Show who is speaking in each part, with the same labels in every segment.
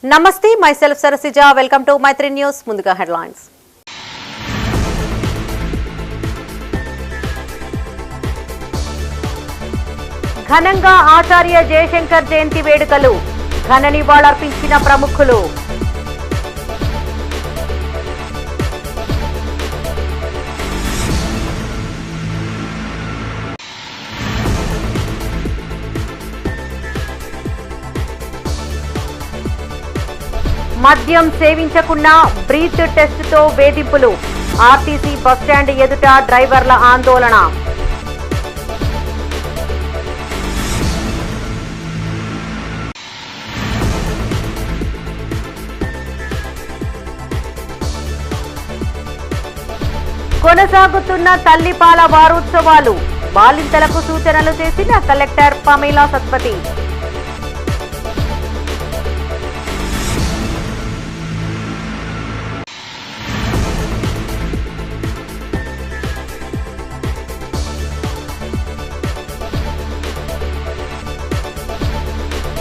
Speaker 1: Namaste, myself Sarasija. Welcome to Maitri News. Munduga headlines. ఘనంగా ఆచార్య జయశంకర్ జయంతి వేడుకలు ఘన నివాళులర్పించిన ప్రముఖులు. మద్యం సేవించకుండా బ్రీత్ టెస్టుతో వేధింపులు. ఆర్టీసీ బస్టాండ్ ఎదుట డ్రైవర్ల ఆందోళన. కొనసాగుతున్న తల్లిపాల వారోత్సవాలు. బాలింతలకు సూచనలు చేసిన కలెక్టర్ పమేలా సత్పతి.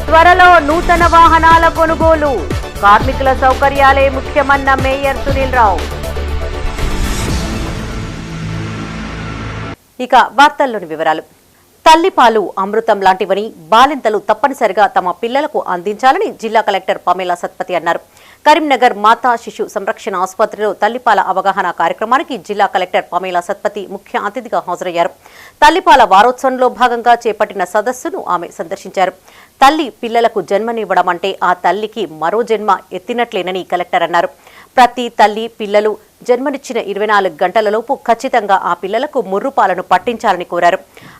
Speaker 1: త్వరలో నూతన వాహనాల కొనుగోలు. కార్మికుల సౌకర్యాలే ముఖ్యమన్న మేయర్ సునీల్ రావు. ఇక వార్తల్లోని వివరాలు. తల్లిపాలు అమృతం లాంటివని బాలింతలు తప్పనిసరిగా తమ పిల్లలకు అందించాలని జిల్లా కలెక్టర్ పమేలా సత్పతి అన్నారు. కరీంనగర్ మాతా శిశు సంరక్షణ ఆసుపత్రిలో తల్లిపాల అవగాహన కార్యక్రమానికి జిల్లా కలెక్టర్ పమేలా సత్పతి ముఖ్య అతిథిగా హాజరయ్యారు. తల్లిపాల వారోత్సవంలో భాగంగా చేపట్టిన సదస్సును ఆమె సందర్శించారు. తల్లి పిల్లలకు జన్మనివ్వడం అంటే ఆ తల్లికి మరో జన్మ ఎత్తినట్లేనని కలెక్టర్ అన్నారు. ప్రతి తల్లి పిల్లలు జన్మనిచ్చిన 24 గంటలలోపు ఖచ్చితంగా ఆ పిల్లలకు ముర్రుపాలను పట్టించాలని కోరారు.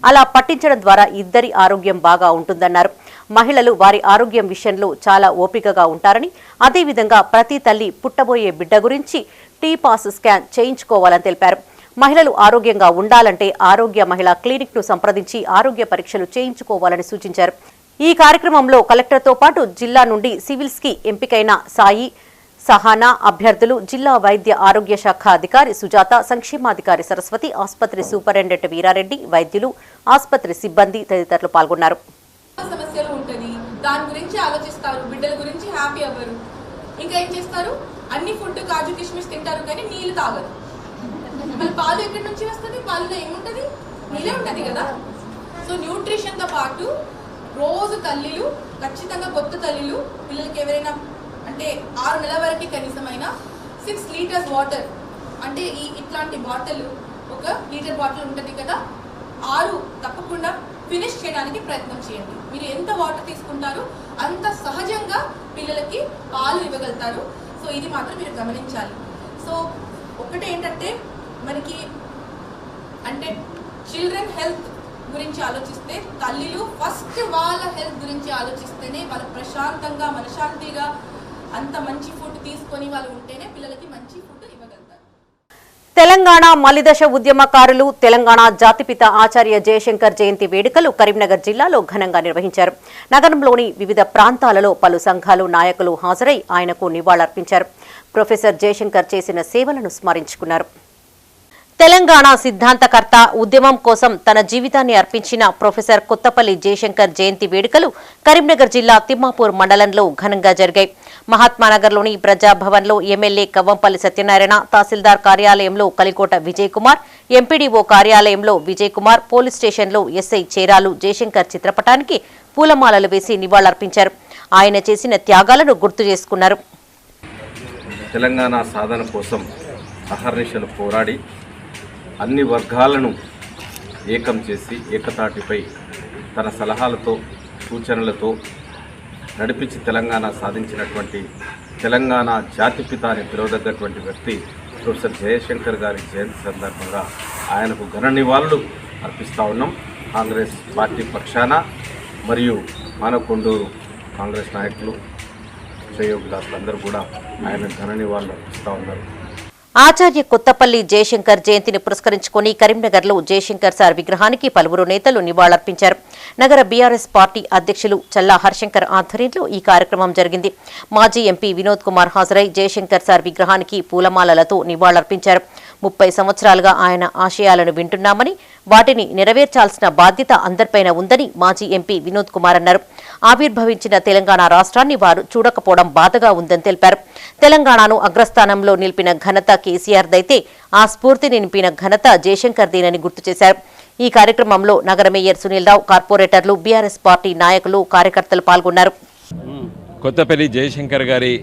Speaker 1: అలా పట్టించడం ద్వారా ఇద్దరి ఆరోగ్యం బాగా ఉంటుందన్నారు. మహిళలు వారి ఆరోగ్యం విషయంలో చాలా ఓపికగా ఉంటారని, అదేవిధంగా ప్రతి తల్లి పుట్టబోయే బిడ్డ గురించి టీపాస్ స్కాన్ చేయించుకోవాలని తెలిపారు. మహిళలు ఆరోగ్యంగా ఉండాలంటే ఆరోగ్య మహిళా క్లినిక్ ను సంప్రదించి ఆరోగ్య పరీక్షలు చేయించుకోవాలని సూచించారు. ఈ కార్యక్రమంలో కలెక్టర్తో పాటు జిల్లా నుండి సివిల్స్ కి ఎంపికైన సాయి, సహానా అభ్యర్థులు, జిల్లా వైద్య ఆరోగ్య శాఖ అధికారి సుజాత, సంక్షేమాధికారి సరస్వతి, ఆసుపత్రి సూపరింటెండెంట్ వీరారెడ్డి, వైద్యులు, ఆసుపత్రి సిబ్బంది తదితరులు పాల్గొన్నారు.
Speaker 2: సమస్యలు ఉంటది, దాని గురించి ఆలోచిస్తారు, బిడ్డల గురించి హ్యాపీ అవ్వరు. ఇంకా ఏం చేస్తారు, అన్ని ఫుడ్ కాజు కిష్మిష్ తింటారు కానీ నీళ్లు తాగరు. మళ్ళీ పాలు ఎక్కడి నుంచి వస్తుంది, పాలలో ఏముంటది, నీళ్ళే ఉంటది కదా. సో న్యూట్రిషన్ తో పాటు రోజు తల్లిలు ఖచ్చితంగా కొత్త తల్లిలు పిల్లలకి ఎవరైనా అంటే 6 నెలల వరకు కనీసమైన 6 లీటర్స్ వాటర్ అంటే ఇట్లాంటి బాటిల్, 1 లీటర్ బాటిల్ ఉంటుంది కదా, 6 తప్పకుండా ఫినిష్ చేయడానికి ప్రయత్నం చేయండి. మీరు ఎంత వాటర్ తీసుకుంటారో అంత సహజంగా పిల్లలకి పాలు ఇవ్వగలుగుతారు. సో ఇది మాత్రం మీరు గమనించాలి. సో ఒకటి ఏంటంటే మనకి అంటే చిల్డ్రన్ హెల్త్ గురించి ఆలోచిస్తే తల్లిలు ఫస్ట్ వాళ్ళ హెల్త్ గురించి ఆలోచిస్తేనే వాళ్ళు ప్రశాంతంగా మనశాంతిగా అంత మంచి ఫుడ్ తీసుకొని వాళ్ళు ఉంటేనే పిల్లలకి మంచి ఫుడ్ ఇవ్వగలుగుతారు.
Speaker 1: తెలంగాణ మలిదశ ఉద్యమకారులు తెలంగాణ జాతిపిత ఆచార్య జయశంకర్ జయంతి వేడుకలు కరీంనగర్ జిల్లాలో ఘనంగా నిర్వహించారు. నగరంలోని వివిధ ప్రాంతాలలో పలు సంఘాలు, నాయకులు హాజరై ఆయనకు నివాళులర్పించారు. ప్రొఫెసర్ జయశంకర్ చేసిన సేవలను స్మరించుకున్నారు. తెలంగాణ సిద్ధాంతకర్త, ఉద్యమం కోసం తన జీవితాన్ని అర్పించిన ప్రొఫెసర్ కొత్తపల్లి జయశంకర్ జయంతి వేడుకలు కరీంనగర్ జిల్లా తిమ్మాపూర్ మండలంలో ఘనంగా జరిగాయి. మహాత్మానగర్లోని ప్రజాభవన్లో ఎమ్మెల్యే కవ్వంపల్లి సత్యనారాయణ, తహసీల్దార్ కార్యాలయంలో కలికోట విజయ్ కుమార్, ఎంపీడీఓ కార్యాలయంలో విజయ్ కుమార్, పోలీస్ స్టేషన్లో ఎస్ఐ చేరాలు జయశంకర్ చిత్రపటానికి పూలమాలలు వేసి నివాళులర్పించారు. ఆయన చేసిన త్యాగాలను గుర్తు చేసుకున్నారు.
Speaker 3: తెలంగాణ సాధన కోసం అహర్నిశలు పోరాడి అన్ని వర్గాలను ఏకం చేసి ఏకతాటిపై తన సలహాలతో, సూచనలతో నడిపించి తెలంగాణ సాధించినటువంటి తెలంగాణ జాతిపిత అని పిలువదగ్గటువంటి వ్యక్తి ప్రొఫెసర్ జయశంకర్ గారి జయంతి సందర్భంగా ఆయనకు ఘన నివాళులు అర్పిస్తూ ఉన్నాం. కాంగ్రెస్ పార్టీ పక్షాన మరియు మానకొండూరు కాంగ్రెస్ నాయకులు, శ్రేయోభిలాషులందరూ కూడా ఆయన ఘన నివాళులు అర్పిస్తూ ఉన్నారు.
Speaker 1: ఆచార్య కొత్తపల్లి జయశంకర్ జయంతిని పురస్కరించుకుని కరీంనగర్లో జయశంకర్ సార్ విగ్రహానికి పలువురు నేతలు నివాళులర్పించారు. నగర బీఆర్ఎస్ పార్టీ అధ్యక్షులు చల్లా హర్శంకర్ ఆధ్వర్యంలో ఈ కార్యక్రమం జరిగింది. మాజీ ఎంపీ వినోద్ కుమార్ హాజరై జయశంకర్ సార్ విగ్రహానికి పూలమాలలతో నివాళులర్పించారు. 30 సంవత్సరాలుగా ఆయన ఆశయాలను వింటున్నామని, వాటిని నెరవేర్చాల్సిన బాధ్యత అందరిపైన ఉందని మాజీ ఎంపీ వినోద్ కుమార్ అన్నారు. ఆవిర్భవించిన తెలంగాణ రాష్ట్రాన్ని వారు చూడకపోవడం బాధగా ఉందని తెలిపారు. తెలంగాణను అగ్రస్థానంలో నిలిపిన ఘనత కేసీఆర్దైతే ఆ స్ఫూర్తిని నింపిన ఘనత జయశంకర్దేనని గుర్తు చేశారు. ఈ కార్యక్రమంలో నగర మేయర్ సునీల్ రావు, కార్పొరేటర్లు, బీఆర్ఎస్ పార్టీ నాయకులు, కార్యకర్తలు పాల్గొన్నారు.
Speaker 4: కొత్తపల్లి జయశంకర్ గారి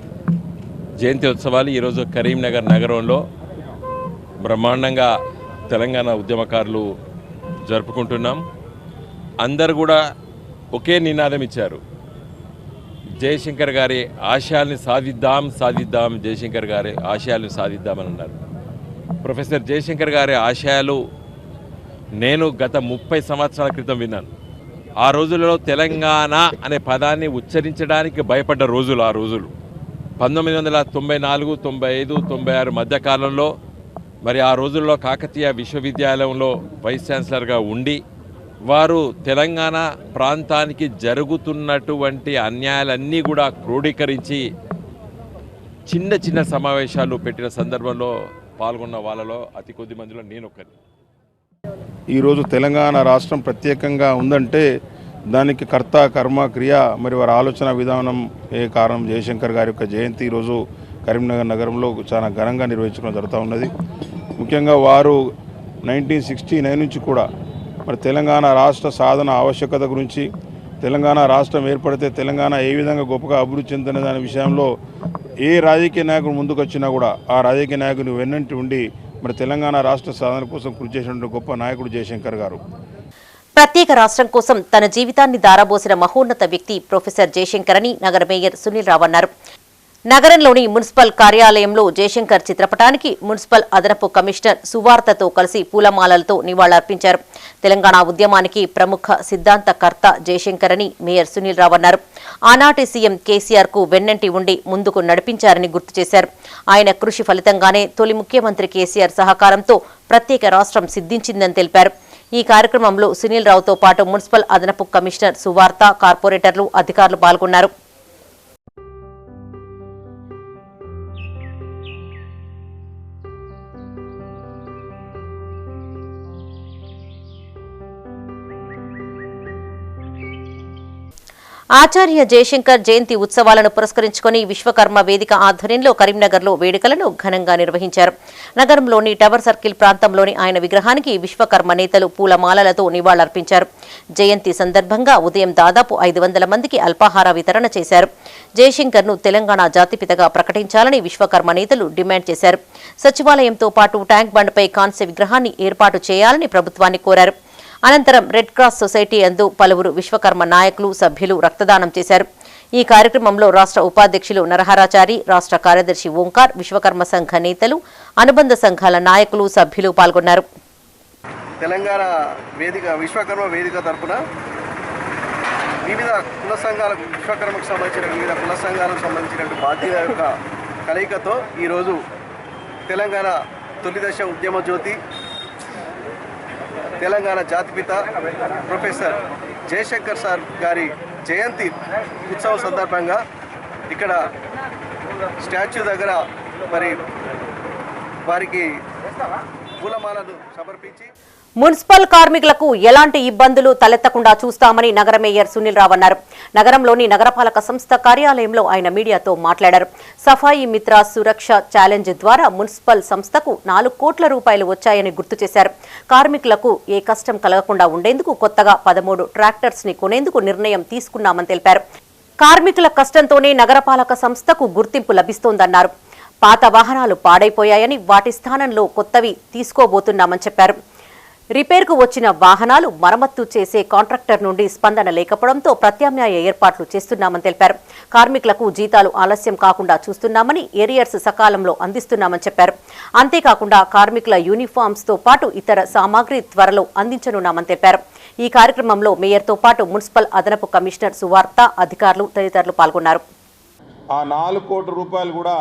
Speaker 4: జయంతి ఉత్సవాలు ఈరోజు కరీంనగర్ నగరంలో బ్రహ్మాండంగా తెలంగాణ ఉద్యమకారులు జరుపుకుంటున్నాం. అందరు కూడా ఒకే నినాదం ఇచ్చారు, జయశంకర్ గారి ఆశయాల్ని సాధిద్దాం, జయశంకర్ గారి ఆశయాలను సాధిద్దామని అన్నారు. ప్రొఫెసర్ జయశంకర్ గారి ఆశయాలు నేను గత 30 సంవత్సరాల క్రితం విన్నాను. ఆ రోజులలో తెలంగాణ అనే పదాన్ని ఉచ్చరించడానికి భయపడ్డ రోజులు ఆ రోజులు. 1994, 95, 96 మధ్యకాలంలో మరి ఆ రోజుల్లో కాకతీయ విశ్వవిద్యాలయంలో వైస్ ఛాన్సలర్గా ఉండి వారు తెలంగాణ ప్రాంతానికి జరుగుతున్నటువంటి అన్యాయాలన్నీ కూడా క్రోడీకరించి చిన్న చిన్న సమావేశాలు పెట్టిన సందర్భంలో పాల్గొన్న వాళ్ళలో అతి కొద్ది మందిలో నేను ఒకరిని.
Speaker 5: ఈరోజు తెలంగాణ రాష్ట్రం ప్రత్యేకంగా ఉందంటే దానికి కర్త కర్మ క్రియ మరి వారి ఆలోచన విధానం ఏ కారణం. జయశంకర్ గారి యొక్క జయంతి ఈరోజు కరీంనగర్ నగరంలో చాలా ఘనంగా నిర్వహించడం జరుగుతూ ఉన్నది. ముఖ్యంగా వారు 1969 నుంచి కూడా మరి తెలంగాణ రాష్ట్ర సాధన ఆవశ్యకత గురించి, తెలంగాణ రాష్ట్రం ఏర్పడితే తెలంగాణ ఏ విధంగా గొప్పగా అభివృద్ధి చెందిన దాని విషయంలో ఏ రాజకీయ నాయకుడు ముందుకు వచ్చినా కూడా ఆ రాజకీయ నాయకుని వెన్నంటి ఉండి మరి తెలంగాణ రాష్ట్ర సాధన కోసం కృషి చేసినటువంటి గొప్ప నాయకుడు జయశంకర్ గారు.
Speaker 1: ప్రత్యేక రాష్ట్రం కోసం తన జీవితాన్ని దారబోసిన మహోన్నత వ్యక్తి ప్రొఫెసర్ జయశంకర్ అని నగర మేయర్ సునీల్ రావు అన్నారు. నగరంలోని మున్సిపల్ కార్యాలయంలో జయశంకర్ చిత్రపటానికి మున్సిపల్ అదనపు కమిషనర్ సువార్తతో కలిసి పూలమాలలతో నివాళులర్పించారు. తెలంగాణ ఉద్యమానికి ప్రముఖ సిద్ధాంతకర్త జయశంకర్ అని మేయర్ సునీల్ రావు అన్నారు. ఆనాటి సీఎం కేసీఆర్ కు వెన్నంటి ఉండి ముందుకు నడిపించారని గుర్తు చేశారు. ఆయన కృషి ఫలితంగానే తొలి ముఖ్యమంత్రి కేసీఆర్ సహకారంతో ప్రత్యేక రాష్ట్రం సిద్ధించిందని తెలిపారు. ఈ కార్యక్రమంలో సునీల్ రావుతో పాటు మున్సిపల్ అదనపు కమిషనర్ సువార్త, కార్పొరేటర్లు, అధికారులు పాల్గొన్నారు. ఆచార్య జయశంకర్ జయంతి ఉత్సవాలను పురస్కరించుకుని విశ్వకర్మ వేదిక ఆధ్వర్యంలో కరీంనగర్లో వేడుకలను ఘనంగా నిర్వహించారు. నగరంలోని టవర్ సర్కిల్ ప్రాంతంలోని ఆయన విగ్రహానికి విశ్వకర్మ నేతలు పూలమాలలతో నివాళులర్పించారు. జయంతి సందర్భంగా ఉదయం దాదాపు 500 మందికి అల్పాహార వితరణ చేశారు. జయశంకర్ను తెలంగాణ జాతిపితగా ప్రకటించాలని విశ్వకర్మ నేతలు డిమాండ్ చేశారు. సచివాలయంతో పాటు ట్యాంక్ బండ్పై కాంస్య విగ్రహాన్ని ఏర్పాటు చేయాలని ప్రభుత్వాన్ని కోరారు. అనంతరం రెడ్ క్రాస్ సొసైటీ యందు పలువురు విశ్వకర్మ నాయకులు, సభ్యులు రక్తదానం చేశారు. ఈ కార్యక్రమంలో రాష్ట్ర ఉపాధ్యక్షులు నరహరాచారి, రాష్ట్ర కార్యదర్శి ఓంకార్, విశ్వకర్మ సంఘ నేతలు, అనుబంధ సంఘాల నాయకులు, సభ్యులు పాల్గొన్నారు.
Speaker 6: తెలంగాణ వేదిక విశ్వకర్మ వేదిక తరపున వివిధ కుల సంఘాలకు, విశ్వకర్మకు సంబంధించిన వివిధ కుల సంఘాలకు సంబంధించినటువంటి బాధ్యత యొక్క కలయికతో ఈరోజు తెలంగాణ తొలిదశ ఉద్యమ జ్యోతి, తెలంగాణ జాతిపిత ప్రొఫెసర్ జయశంకర్ సార్ గారి జయంతి ఉత్సవం సందర్భంగా ఇక్కడ స్టాచ్యూ దగ్గర మరి వారికి పూలమాలలు సమర్పించి
Speaker 1: మున్సిపల్ కార్మికులకు ఎలాంటి ఇబ్బందులు తలెత్తకుండా చూస్తామని నగర మేయర్ సునీల్ రావు అన్నారు. నగరంలోని నగరపాలక సంస్థ కార్యాలయంలో ఆయన మీడియాతో మాట్లాడారు. సఫాయి మిత్ర సురక్ష ఛాలెంజ్ ద్వారా మున్సిపల్ సంస్థకు 4 కోట్ల రూపాయలు వచ్చాయని గుర్తు చేశారు. కార్మికులకు ఏ కష్టం కలగకుండా ఉండేందుకు కొత్తగా 13 ట్రాక్టర్స్ ని కొనేందుకు నిర్ణయం తీసుకున్నామని తెలిపారు. కార్మికుల కష్టంతోనే నగరపాలక సంస్థకు గుర్తింపు లభిస్తోందన్నారు. పాత వాహనాలు పాడైపోయాయని వాటి స్థానంలో కొత్తవి తీసుకోబోతున్నామని చెప్పారు. రిపేర్కు వచ్చిన వాహనాలు మరమ్మత్తు చేసే కాంట్రాక్టర్ నుండి స్పందన లేకపోవడంతో ప్రత్యామ్నాయ ఏర్పాట్లు చేస్తున్నామని తెలిపారు. కార్మికులకు జీతాలు ఆలస్యం కాకుండా చూస్తున్నామని, ఏరియర్స్ సకాలంలో అందిస్తున్నామని చెప్పారు. అంతేకాకుండా కార్మికుల యూనిఫామ్స్ తో పాటు ఇతర సామాగ్రి త్వరలో అందించనున్నామని తెలిపారు. ఈ కార్యక్రమంలో మేయర్తో పాటు మున్సిపల్ అదనపు కమిషనర్ సువార్త, అధికారులు తదితరులు పాల్గొన్నారు.
Speaker 5: ఆ 4 కోట్ల రూపాయలు కూడా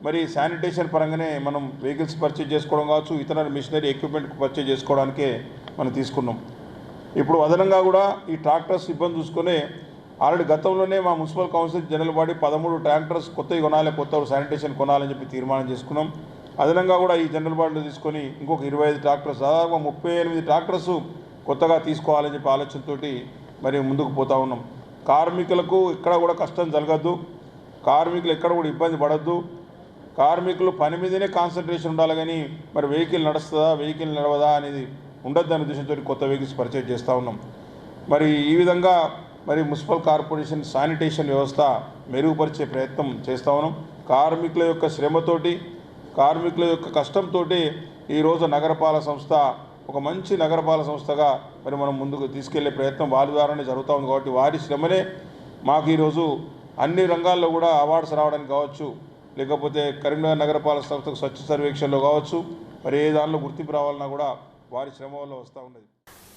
Speaker 5: మరి శానిటేషన్ పరంగానే మనం వెహికల్స్ పర్చేజ్ చేసుకోవడం కావచ్చు, ఇతర మిషనరీ ఎక్విప్మెంట్ పర్చేజ్ చేసుకోవడానికే మనం తీసుకున్నాం. ఇప్పుడు అదనంగా కూడా ఈ ట్రాక్టర్స్ ఇబ్బంది చూసుకొని ఆల్రెడీ గతంలోనే మా municipal council general body 13 tractors కొత్తవి కొనాలి, కొత్త శానిటేషన్ కొనాలని చెప్పి తీర్మానం చేసుకున్నాం. అదనంగా కూడా ఈ జనరల్ బాడీలో తీసుకొని ఇంకొక 25 ట్రాక్టర్స్, దాదాపు 38 ట్రాక్టర్స్ కొత్తగా తీసుకోవాలని చెప్పి ఆలోచనతోటి మరి ముందుకు పోతా ఉన్నాం. కార్మికులకు ఎక్కడ కూడా కష్టం జరగద్దు, కార్మికులు ఎక్కడ కూడా ఇబ్బంది పడద్దు, కార్మికులు పని మీదనే కాన్సన్ట్రేషన్ ఉండాలి. కానీ మరి వెహికల్ నడుస్తుందా వెహికల్ నడవదా అనేది ఉండొద్దనే ఉద్దేశంతో కొత్త వెహికల్స్ పర్చేజ్ చేస్తూ ఉన్నాం. మరి ఈ విధంగా మరి మున్సిపల్ కార్పొరేషన్ శానిటేషన్ వ్యవస్థ మెరుగుపరిచే ప్రయత్నం చేస్తూ ఉన్నాం. కార్మికుల యొక్క శ్రమతోటి, కార్మికుల యొక్క కష్టంతో ఈరోజు నగరపాలక సంస్థ ఒక మంచి నగరపాలక సంస్థగా మరి మనం ముందుకు తీసుకెళ్లే ప్రయత్నం వారి ద్వారానే జరుగుతూ ఉంది. కాబట్టి వారి శ్రమనే మాకు ఈరోజు అన్ని రంగాల్లో కూడా అవార్డ్స్ రావడానికి కావచ్చు, లేకపోతే కరీంనగర్ నగరపాలక సంస్థకు స్వచ్ఛ సర్వేక్షణలో కావచ్చు, మరి ఏ దానిలో గుర్తింపు రావాలన్నా కూడా వారి శ్రమ వల్ల వస్తూ ఉన్నది.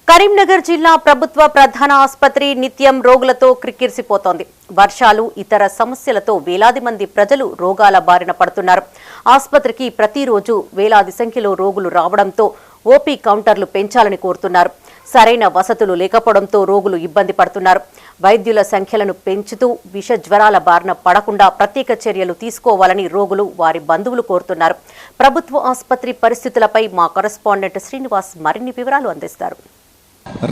Speaker 1: కరీంనగర్ జిల్లా ప్రభుత్వ ప్రధాన ఆసుపత్రి నిత్యం రోగులతో క్రిక్కిరిసిపోతోంది. వర్షాలు, ఇతర సమస్యలతో వేలాది మంది ప్రజలు రోగాల బారిన పడుతున్నారు. ఆసుపత్రికి ప్రతిరోజు వేలాది సంఖ్యలో రోగులు రావడంతో ఓపీ కౌంటర్లు పెంచాలని కోరుతున్నారు. సరైన వసతులు లేకపోవడంతో రోగులు ఇబ్బంది పడుతున్నారు. వైద్యుల సంఖ్యలను పెంచుతూ విష జ్వరాల బారిన పడకుండా ప్రత్యేక చర్యలు తీసుకోవాలని రోగులు, వారి బంధువులు కోరుతున్నారు. ప్రభుత్వ ఆసుపత్రి పరిస్థితులపై మా కరెస్పాండెంట్ శ్రీనివాస్ మరిన్ని వివరాలు అందిస్తారు.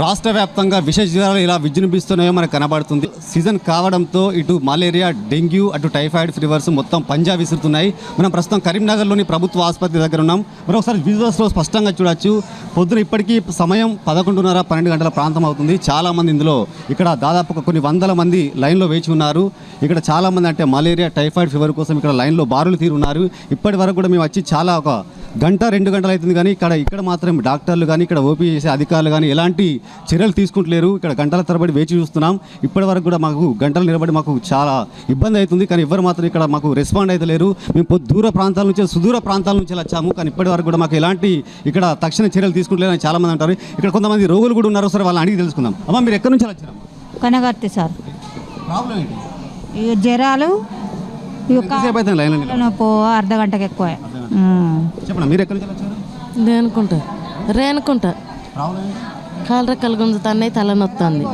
Speaker 7: రాష్ట్ర వ్యాప్తంగా విష జ్వరాలు ఇలా విజృంభిస్తున్నాయో మనకు కనబడుతుంది. సీజన్ కావడంతో ఇటు మలేరియా, డెంగ్యూ, అటు టైఫాయిడ్ ఫీవర్స్ మొత్తం పంజా విసురుతున్నాయి. మనం ప్రస్తుతం కరీంనగర్లోని ప్రభుత్వ ఆసుపత్రి దగ్గర ఉన్నాం. మరొకసారి విజువల్స్లో స్పష్టంగా చూడొచ్చు. పొద్దున ఇప్పటికీ సమయం 11:30-12 గంటల ప్రాంతం అవుతుంది. చాలామంది ఇందులో ఇక్కడ దాదాపు కొన్ని వందల మంది లైన్లో వేచి ఉన్నారు. ఇక్కడ చాలామంది అంటే మలేరియా, టైఫాయిడ్ ఫీవర్ కోసం ఇక్కడ లైన్లో బారులు తీరున్నారు. ఇప్పటి వరకు కూడా మేము వచ్చి చాలా ఒక గంట 2 గంటలు అవుతుంది. కానీ ఇక్కడ మాత్రం డాక్టర్లు కానీ ఇక్కడ ఓపీ చేసే అధికారులు కానీ ఎలాంటి చర్యలు తీసుకుంటలేరు. ఇక్కడ గంటల తరబడి వేచి చూస్తున్నాం. ఇప్పటి వరకు కూడా మాకు గంటలు నిలబడి మాకు చాలా ఇబ్బంది అవుతుంది. కానీ ఎవరు మాత్రం ఇక్కడ మాకు రెస్పాండ్ అయితే లేరు. మేము దూర ప్రాంతాల నుంచి, సుదూర ప్రాంతాల నుంచి వచ్చాము. కానీ ఇప్పటి వరకు కూడా మాకు ఎలాంటి ఇక్కడ తక్షణ చర్యలు తీసుకుంటలేరు అని చాలామంది అంటారు. ఇక్కడ కొంతమంది రోగులు కూడా ఉన్నారు. సరే వాళ్ళని అడిగి తెలుసుకుందాం. అమ్మ, మీరు ఎక్కడి నుంచి వచ్చారు?
Speaker 8: కనగర్తి సార్.
Speaker 7: ప్రాబ్లం ఏంటి?
Speaker 8: ఇక జ్వరాలు
Speaker 7: ఎంతసేపు అవుతుంది లైన్లో?
Speaker 8: నొప్పి అర్ధ గంటకి ఎక్కువ.
Speaker 7: చెప్పండి, మీరు ఎక్కడి నుంచి వచ్చారు?
Speaker 9: రేనుకుంటా
Speaker 7: ప్రాబ్లం ఏంటి?
Speaker 9: కాలు రెక్కలు గుంజుతాయి, తలనొస్తుంది.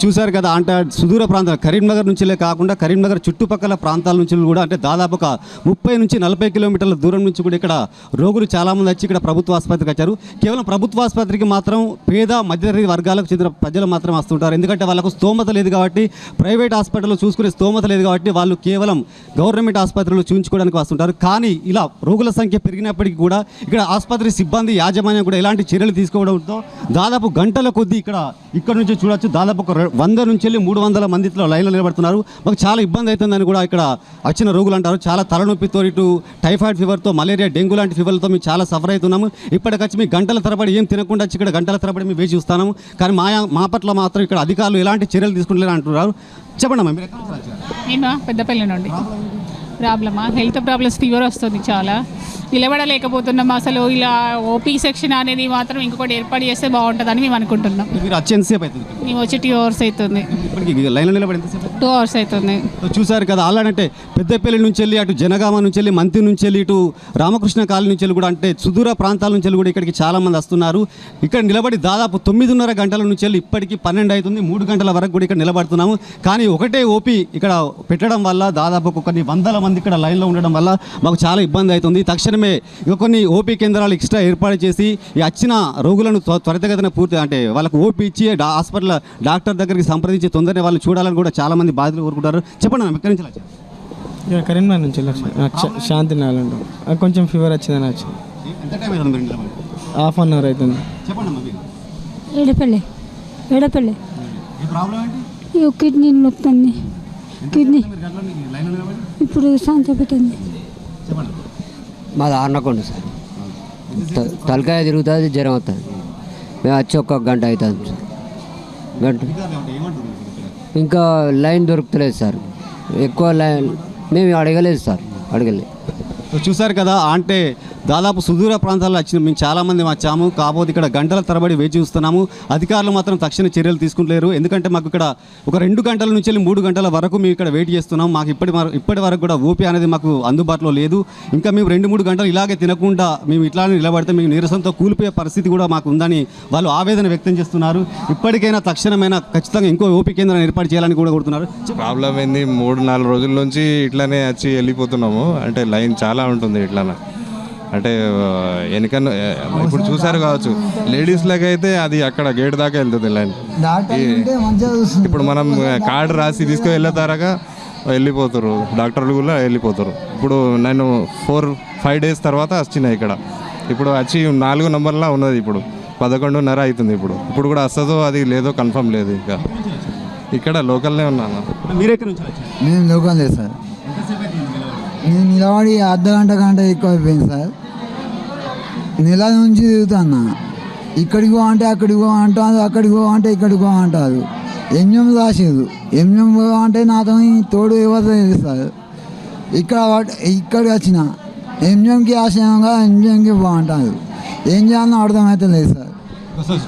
Speaker 7: చూశారు కదా, అంటే సుదూర ప్రాంతాలు కరీంనగర్ నుంచిలే కాకుండా కరీంనగర్ చుట్టుపక్కల ప్రాంతాల నుంచి కూడా అంటే దాదాపు ఒక 30 నుంచి 40 కిలోమీటర్ల దూరం నుంచి కూడా ఇక్కడ రోగులు చాలామంది వచ్చి ఇక్కడ ప్రభుత్వ ఆసుపత్రికి వచ్చారు. కేవలం ప్రభుత్వ ఆసుపత్రికి మాత్రం పేద మధ్యతరగతి వర్గాలకు చెందిన ప్రజలు మాత్రం వస్తుంటారు. ఎందుకంటే వాళ్ళకు స్తోమత లేదు కాబట్టి, ప్రైవేట్ హాస్పిటల్లో చూసుకునే స్తోమత లేదు కాబట్టి వాళ్ళు కేవలం గవర్నమెంట్ ఆసుపత్రిలో చూయించుకోవడానికి వస్తుంటారు. కానీ ఇలా రోగుల సంఖ్య పెరిగినప్పటికీ కూడా ఇక్కడ ఆసుపత్రి సిబ్బంది యాజమాన్యం కూడా ఎలాంటి చర్యలు తీసుకోవడంతో దాదాపు గంటల కొద్దీ ఇక్కడ నుంచి చూడొచ్చు దాదాపు ఒక 100 నుంచి 300 మందిలో లైన్లో నిలబడుతున్నారు. మాకు చాలా ఇబ్బంది అవుతుందని కూడా ఇక్కడ వచ్చిన రోగులు అంటారు. చాలా తలనొప్పితో, ఇటు టైఫాయిడ్ ఫీవర్తో, మలేరియా, డెంగ్యూ లాంటి ఫీవర్లతో మేము చాలా సఫర్ అవుతున్నాము. ఇప్పటికొచ్చి మీ గంటల తరబడి ఏం తినకుండా వచ్చి ఇక్కడ గంటల తరబడి మేము వేచి చూస్తాము. కానీ మా పట్ల మాత్రం ఇక్కడ అధికారులు ఎలాంటి చర్యలు తీసుకుంటలేరు అంటున్నారు. చెప్పండి అమ్మా, మీరు ఎక్కడ వచ్చారు?
Speaker 10: మేము పెద్దపల్లి నుండి. ప్రాబ్లమా? హెల్త్ ప్రాబ్లమ్స్, ఫీవర్ వస్తుంది, చాలా నిలబడలేకపోతున్నాం. అసలు ఇలా ఓపీ సెక్షన్ అనేది మాత్రం ఇంకొకటి ఏర్పాటు చేస్తే బాగుంటుందని మేము అనుకుంటున్నాం.
Speaker 7: మీరు వచ్చి ఎంతసేపు అవుతుంది?
Speaker 10: మేము వచ్చి 2 hours అవుతుంది.
Speaker 7: ఇప్పటికి లైన్లో నిలబడి ఎంతసేపు?
Speaker 10: 2 hours అవుతుంది.
Speaker 7: చూసారు కదా, అలాంటే పెద్దపల్లి నుంచి వెళ్ళి, అటు జనగామ నుంచి వెళ్ళి, మంతి నుంచి వెళ్ళి, ఇటు రామకృష్ణ కాలనీ నుంచి వెళ్ళి కూడా అంటే సుదూర ప్రాంతాల నుంచి వెళ్ళి కూడా ఇక్కడికి చాలామంది వస్తున్నారు. ఇక్కడ నిలబడి దాదాపు 9:30 గంటల నుంచి వెళ్ళి ఇప్పటికి 12 అవుతుంది. 3 గంటల వరకు కూడా ఇక్కడ నిలబడుతున్నాము. కానీ ఒకటే ఓపీ ఇక్కడ పెట్టడం వల్ల దాదాపు కొన్ని వందల మంది ఇక్కడ లైన్లో ఉండడం వల్ల మాకు చాలా ఇబ్బంది అవుతుంది. తక్షణమే ఇక కొన్ని ఓపీ కేంద్రాలు ఎక్స్ట్రా ఏర్పాటు చేసి ఈ వచ్చిన రోగులను త్వరితగతిన పూర్తి అంటే వాళ్ళకు ఓపీ ఇచ్చి హాస్పిటల్ డాక్టర్ దగ్గరికి సంప్రదించి తొందరగా వాళ్ళు చూడాలని కూడా చాలామంది బాధితులు కోరుకుంటారు. చెప్పండి, ఎక్కడి నుంచి వచ్చారు?
Speaker 11: కరీంనగర్ నుంచి శాంతి నాలుగు కొంచెం ఫీవర్ వచ్చిందని వచ్చి.
Speaker 7: ఎంత టైం అవుతుంది?
Speaker 11: ½ an hour అవుతుంది.
Speaker 7: చెప్పండి.
Speaker 8: ఏడపల్లి.
Speaker 7: ఈ ప్రాబ్లం ఏంటి?
Speaker 8: కిడ్నీ నొప్పుతుంది. కిడ్నీ ఇప్పుడు శాంతిపోతుంది.
Speaker 7: చెప్పండి.
Speaker 12: మాది ఆర్నకొండ సార్. తలకాయ తిరుగుతుంది, జ్వరం అవుతుంది. మేము వచ్చి 1 గంట అవుతుంది సార్. గంట ఇంకా లైన్ దొరుకుతలేదు సార్. ఎక్కువ లైన్ మేము అడగలేదు సార్, అడగలేదు.
Speaker 7: చూసారు కదా, అంటే దాదాపు సుదూర ప్రాంతాల్లో వచ్చిన మేము చాలామంది వచ్చాము. కాకపోతే ఇక్కడ గంటల తరబడి వేచి చూస్తున్నాము. అధికారులు మాత్రం తక్షణ చర్యలు తీసుకుంటలేరు. ఎందుకంటే మాకు ఇక్కడ ఒక 2 గంటల నుంచి 3 గంటల వరకు మేము ఇక్కడ వెయిట్ చేస్తున్నాం. మాకు ఇప్పటి వరకు కూడా ఓపీ అనేది మాకు అందుబాటులో లేదు. ఇంకా మేము 2-3 గంటలు ఇలాగే తినకుండా మేము ఇట్లానే నిలబడితే మేము నీరసంతో కూలిపోయే పరిస్థితి కూడా మాకు ఉందని వాళ్ళు ఆవేదన వ్యక్తం చేస్తున్నారు. ఇప్పటికైనా తక్షణమైన ఖచ్చితంగా ఇంకో ఓపీ కేంద్రాన్ని ఏర్పాటు చేయాలని కూడా కోరుతున్నారు.
Speaker 13: ప్రాబ్లం ఏంది, 3-4 రోజుల నుంచి ఇట్లానే వచ్చి వెళ్ళిపోతున్నాము. అంటే లైన్ చాలా ఉంటుంది ఇట్లానే. అంటే వెనకన్నా ఇప్పుడు చూసారు కావచ్చు, లేడీస్లకి అయితే అది అక్కడ గేట్ దాకా వెళ్తుంది లైన్. ఇప్పుడు మనం కార్డు రాసి తీసుకు వెళ్ళతారగా వెళ్ళిపోతారు, డాక్టర్లు కూడా వెళ్ళిపోతారు. ఇప్పుడు నేను 4-5 డేస్ తర్వాత వచ్చినాయి ఇక్కడ. ఇప్పుడు వచ్చి 4 నంబర్లా ఉన్నది, ఇప్పుడు 11:30 అవుతుంది. ఇప్పుడు కూడా వస్తుందో అది లేదో కన్ఫర్మ్ లేదు. ఇంకా ఇక్కడ లోకల్నే ఉన్నాను.
Speaker 14: మేము లోకల్ లేదు సార్. నేను నిలబడి అర్ధగంట ఎక్కువ అయిపోయింది సార్. నెల నుంచి తిరుగుతున్నా. ఇక్కడికి పో అంటే అక్కడికి పో అంటారు, అక్కడికి పో అంటే ఇక్కడికి పో అంటారు. ఎంఎం రాసేది, ఎంఎం అంటే నాతో తోడు ఎవరు సార్. ఇక్కడికి వచ్చిన ఎంఎంకి ఆశయంగా ఎంఎంకి బాగుంటారు. ఏం చేయాలో అర్థమైతే లేదు సార్.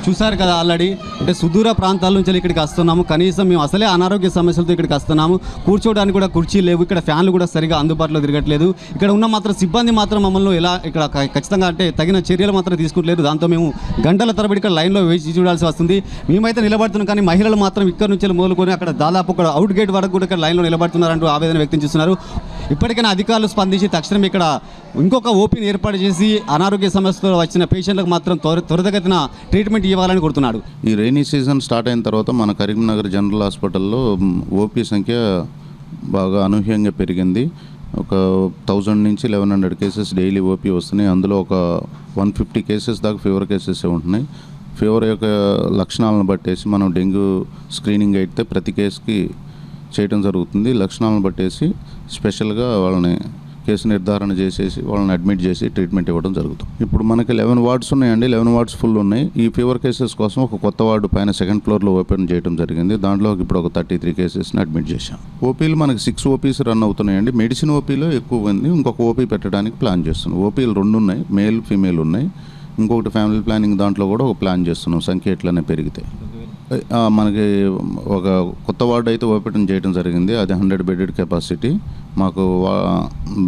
Speaker 7: చూసారు కదా ఆల్రెడీ, అంటే సుదూర ప్రాంతాల నుంచి ఇక్కడికి వస్తున్నాము. కనీసం మేము అసలే అనారోగ్య సమస్యలతో ఇక్కడికి వస్తున్నాము. కూర్చోడానికి కూడా కుర్చీ లేవు, ఇక్కడ ఫ్యాన్లు కూడా సరిగా అందుబాటులో తిరగట్లేదు. ఇక్కడ ఉన్న మాత్రం సిబ్బంది మాత్రం మమ్మల్ని ఎలా ఇక్కడ ఖచ్చితంగా అంటే తగిన చర్యలు మాత్రం తీసుకుంటలేదు. దాంతో మేము గంటల తరబడి ఇక్కడ లైన్లో వేచి చూడాల్సి వస్తుంది. మేమైతే నిలబడుతున్నాం, కానీ మహిళలు మాత్రం ఇక్కడ నుంచి మొదలుకొని అక్కడ దాదాపు ఒక అవుట్ గేట్ వరకు కూడా ఇక్కడ లైన్లో నిలబడుతున్నారంటూ ఆవేదన వ్యక్తం చేస్తున్నారు. ఇప్పటికైనా అధికారులు స్పందించి తక్షణం ఇక్కడ ఇంకొక ఓపీని ఏర్పాటు చేసి అనారోగ్య సమస్యతో వచ్చిన పేషెంట్లకు మాత్రం త్వరితగతిన ట్రీట్మెంట్ ఇవ్వాలని కోరుతున్నాడు.
Speaker 15: ఈ రైనీ సీజన్ స్టార్ట్ అయిన తర్వాత మన కరీంనగర్ జనరల్ హాస్పిటల్లో ఓపీ సంఖ్య బాగా అనూహ్యంగా పెరిగింది. ఒక 1000 నుంచి 1100 కేసెస్ డైలీ ఓపీ వస్తున్నాయి. అందులో ఒక 150 కేసెస్ దాకా ఫీవర్ కేసెస్ ఉంటున్నాయి. ఫీవర్ యొక్క లక్షణాలను బట్టేసి మనం డెంగ్యూ స్క్రీనింగ్ అయితే ప్రతి కేసుకి చేయడం జరుగుతుంది. లక్షణాలను బట్టేసి స్పెషల్గా వాళ్ళని కేసు నిర్ధారణ చేసేసి వాళ్ళని అడ్మిట్ చేసి ట్రీట్మెంట్ ఇవ్వడం జరుగుతుంది. ఇప్పుడు మనకి 11 వార్డ్స్ ఉన్నాయండి. 11 వార్డ్స్ ఫుల్ ఉన్నాయి. ఈ ఫీవర్ కేసెస్ కోసం ఒక కొత్త వార్డు పైన 2nd ఫ్లోర్లో ఓపెన్ చేయడం జరిగింది. దాంట్లో ఇప్పుడు ఒక 33 కేసెస్ని అడ్మిట్ చేశాం. ఓపీలు మనకి 6 ఓపీస్ రన్ అవుతున్నాయండి. మెడిసిన్ ఓపీలో ఎక్కువ ఉంది. ఇంకొక ఓపీ పెట్టడానికి ప్లాన్ చేస్తున్నాం. ఓపీలు 2 ఉన్నాయి, మేల్ ఫీమేల్ ఉన్నాయి. ఇంకొకటి ఫ్యామిలీ ప్లానింగ్ దాంట్లో కూడా ఒక ప్లాన్ చేస్తున్నాం. సంఖ్య ఎట్లనే పెరిగితే మనకి ఒక కొత్త వార్డు అయితే ఓపెన్ చేయడం జరిగింది. అది 100 బెడెడ్ కెపాసిటీ. మాకు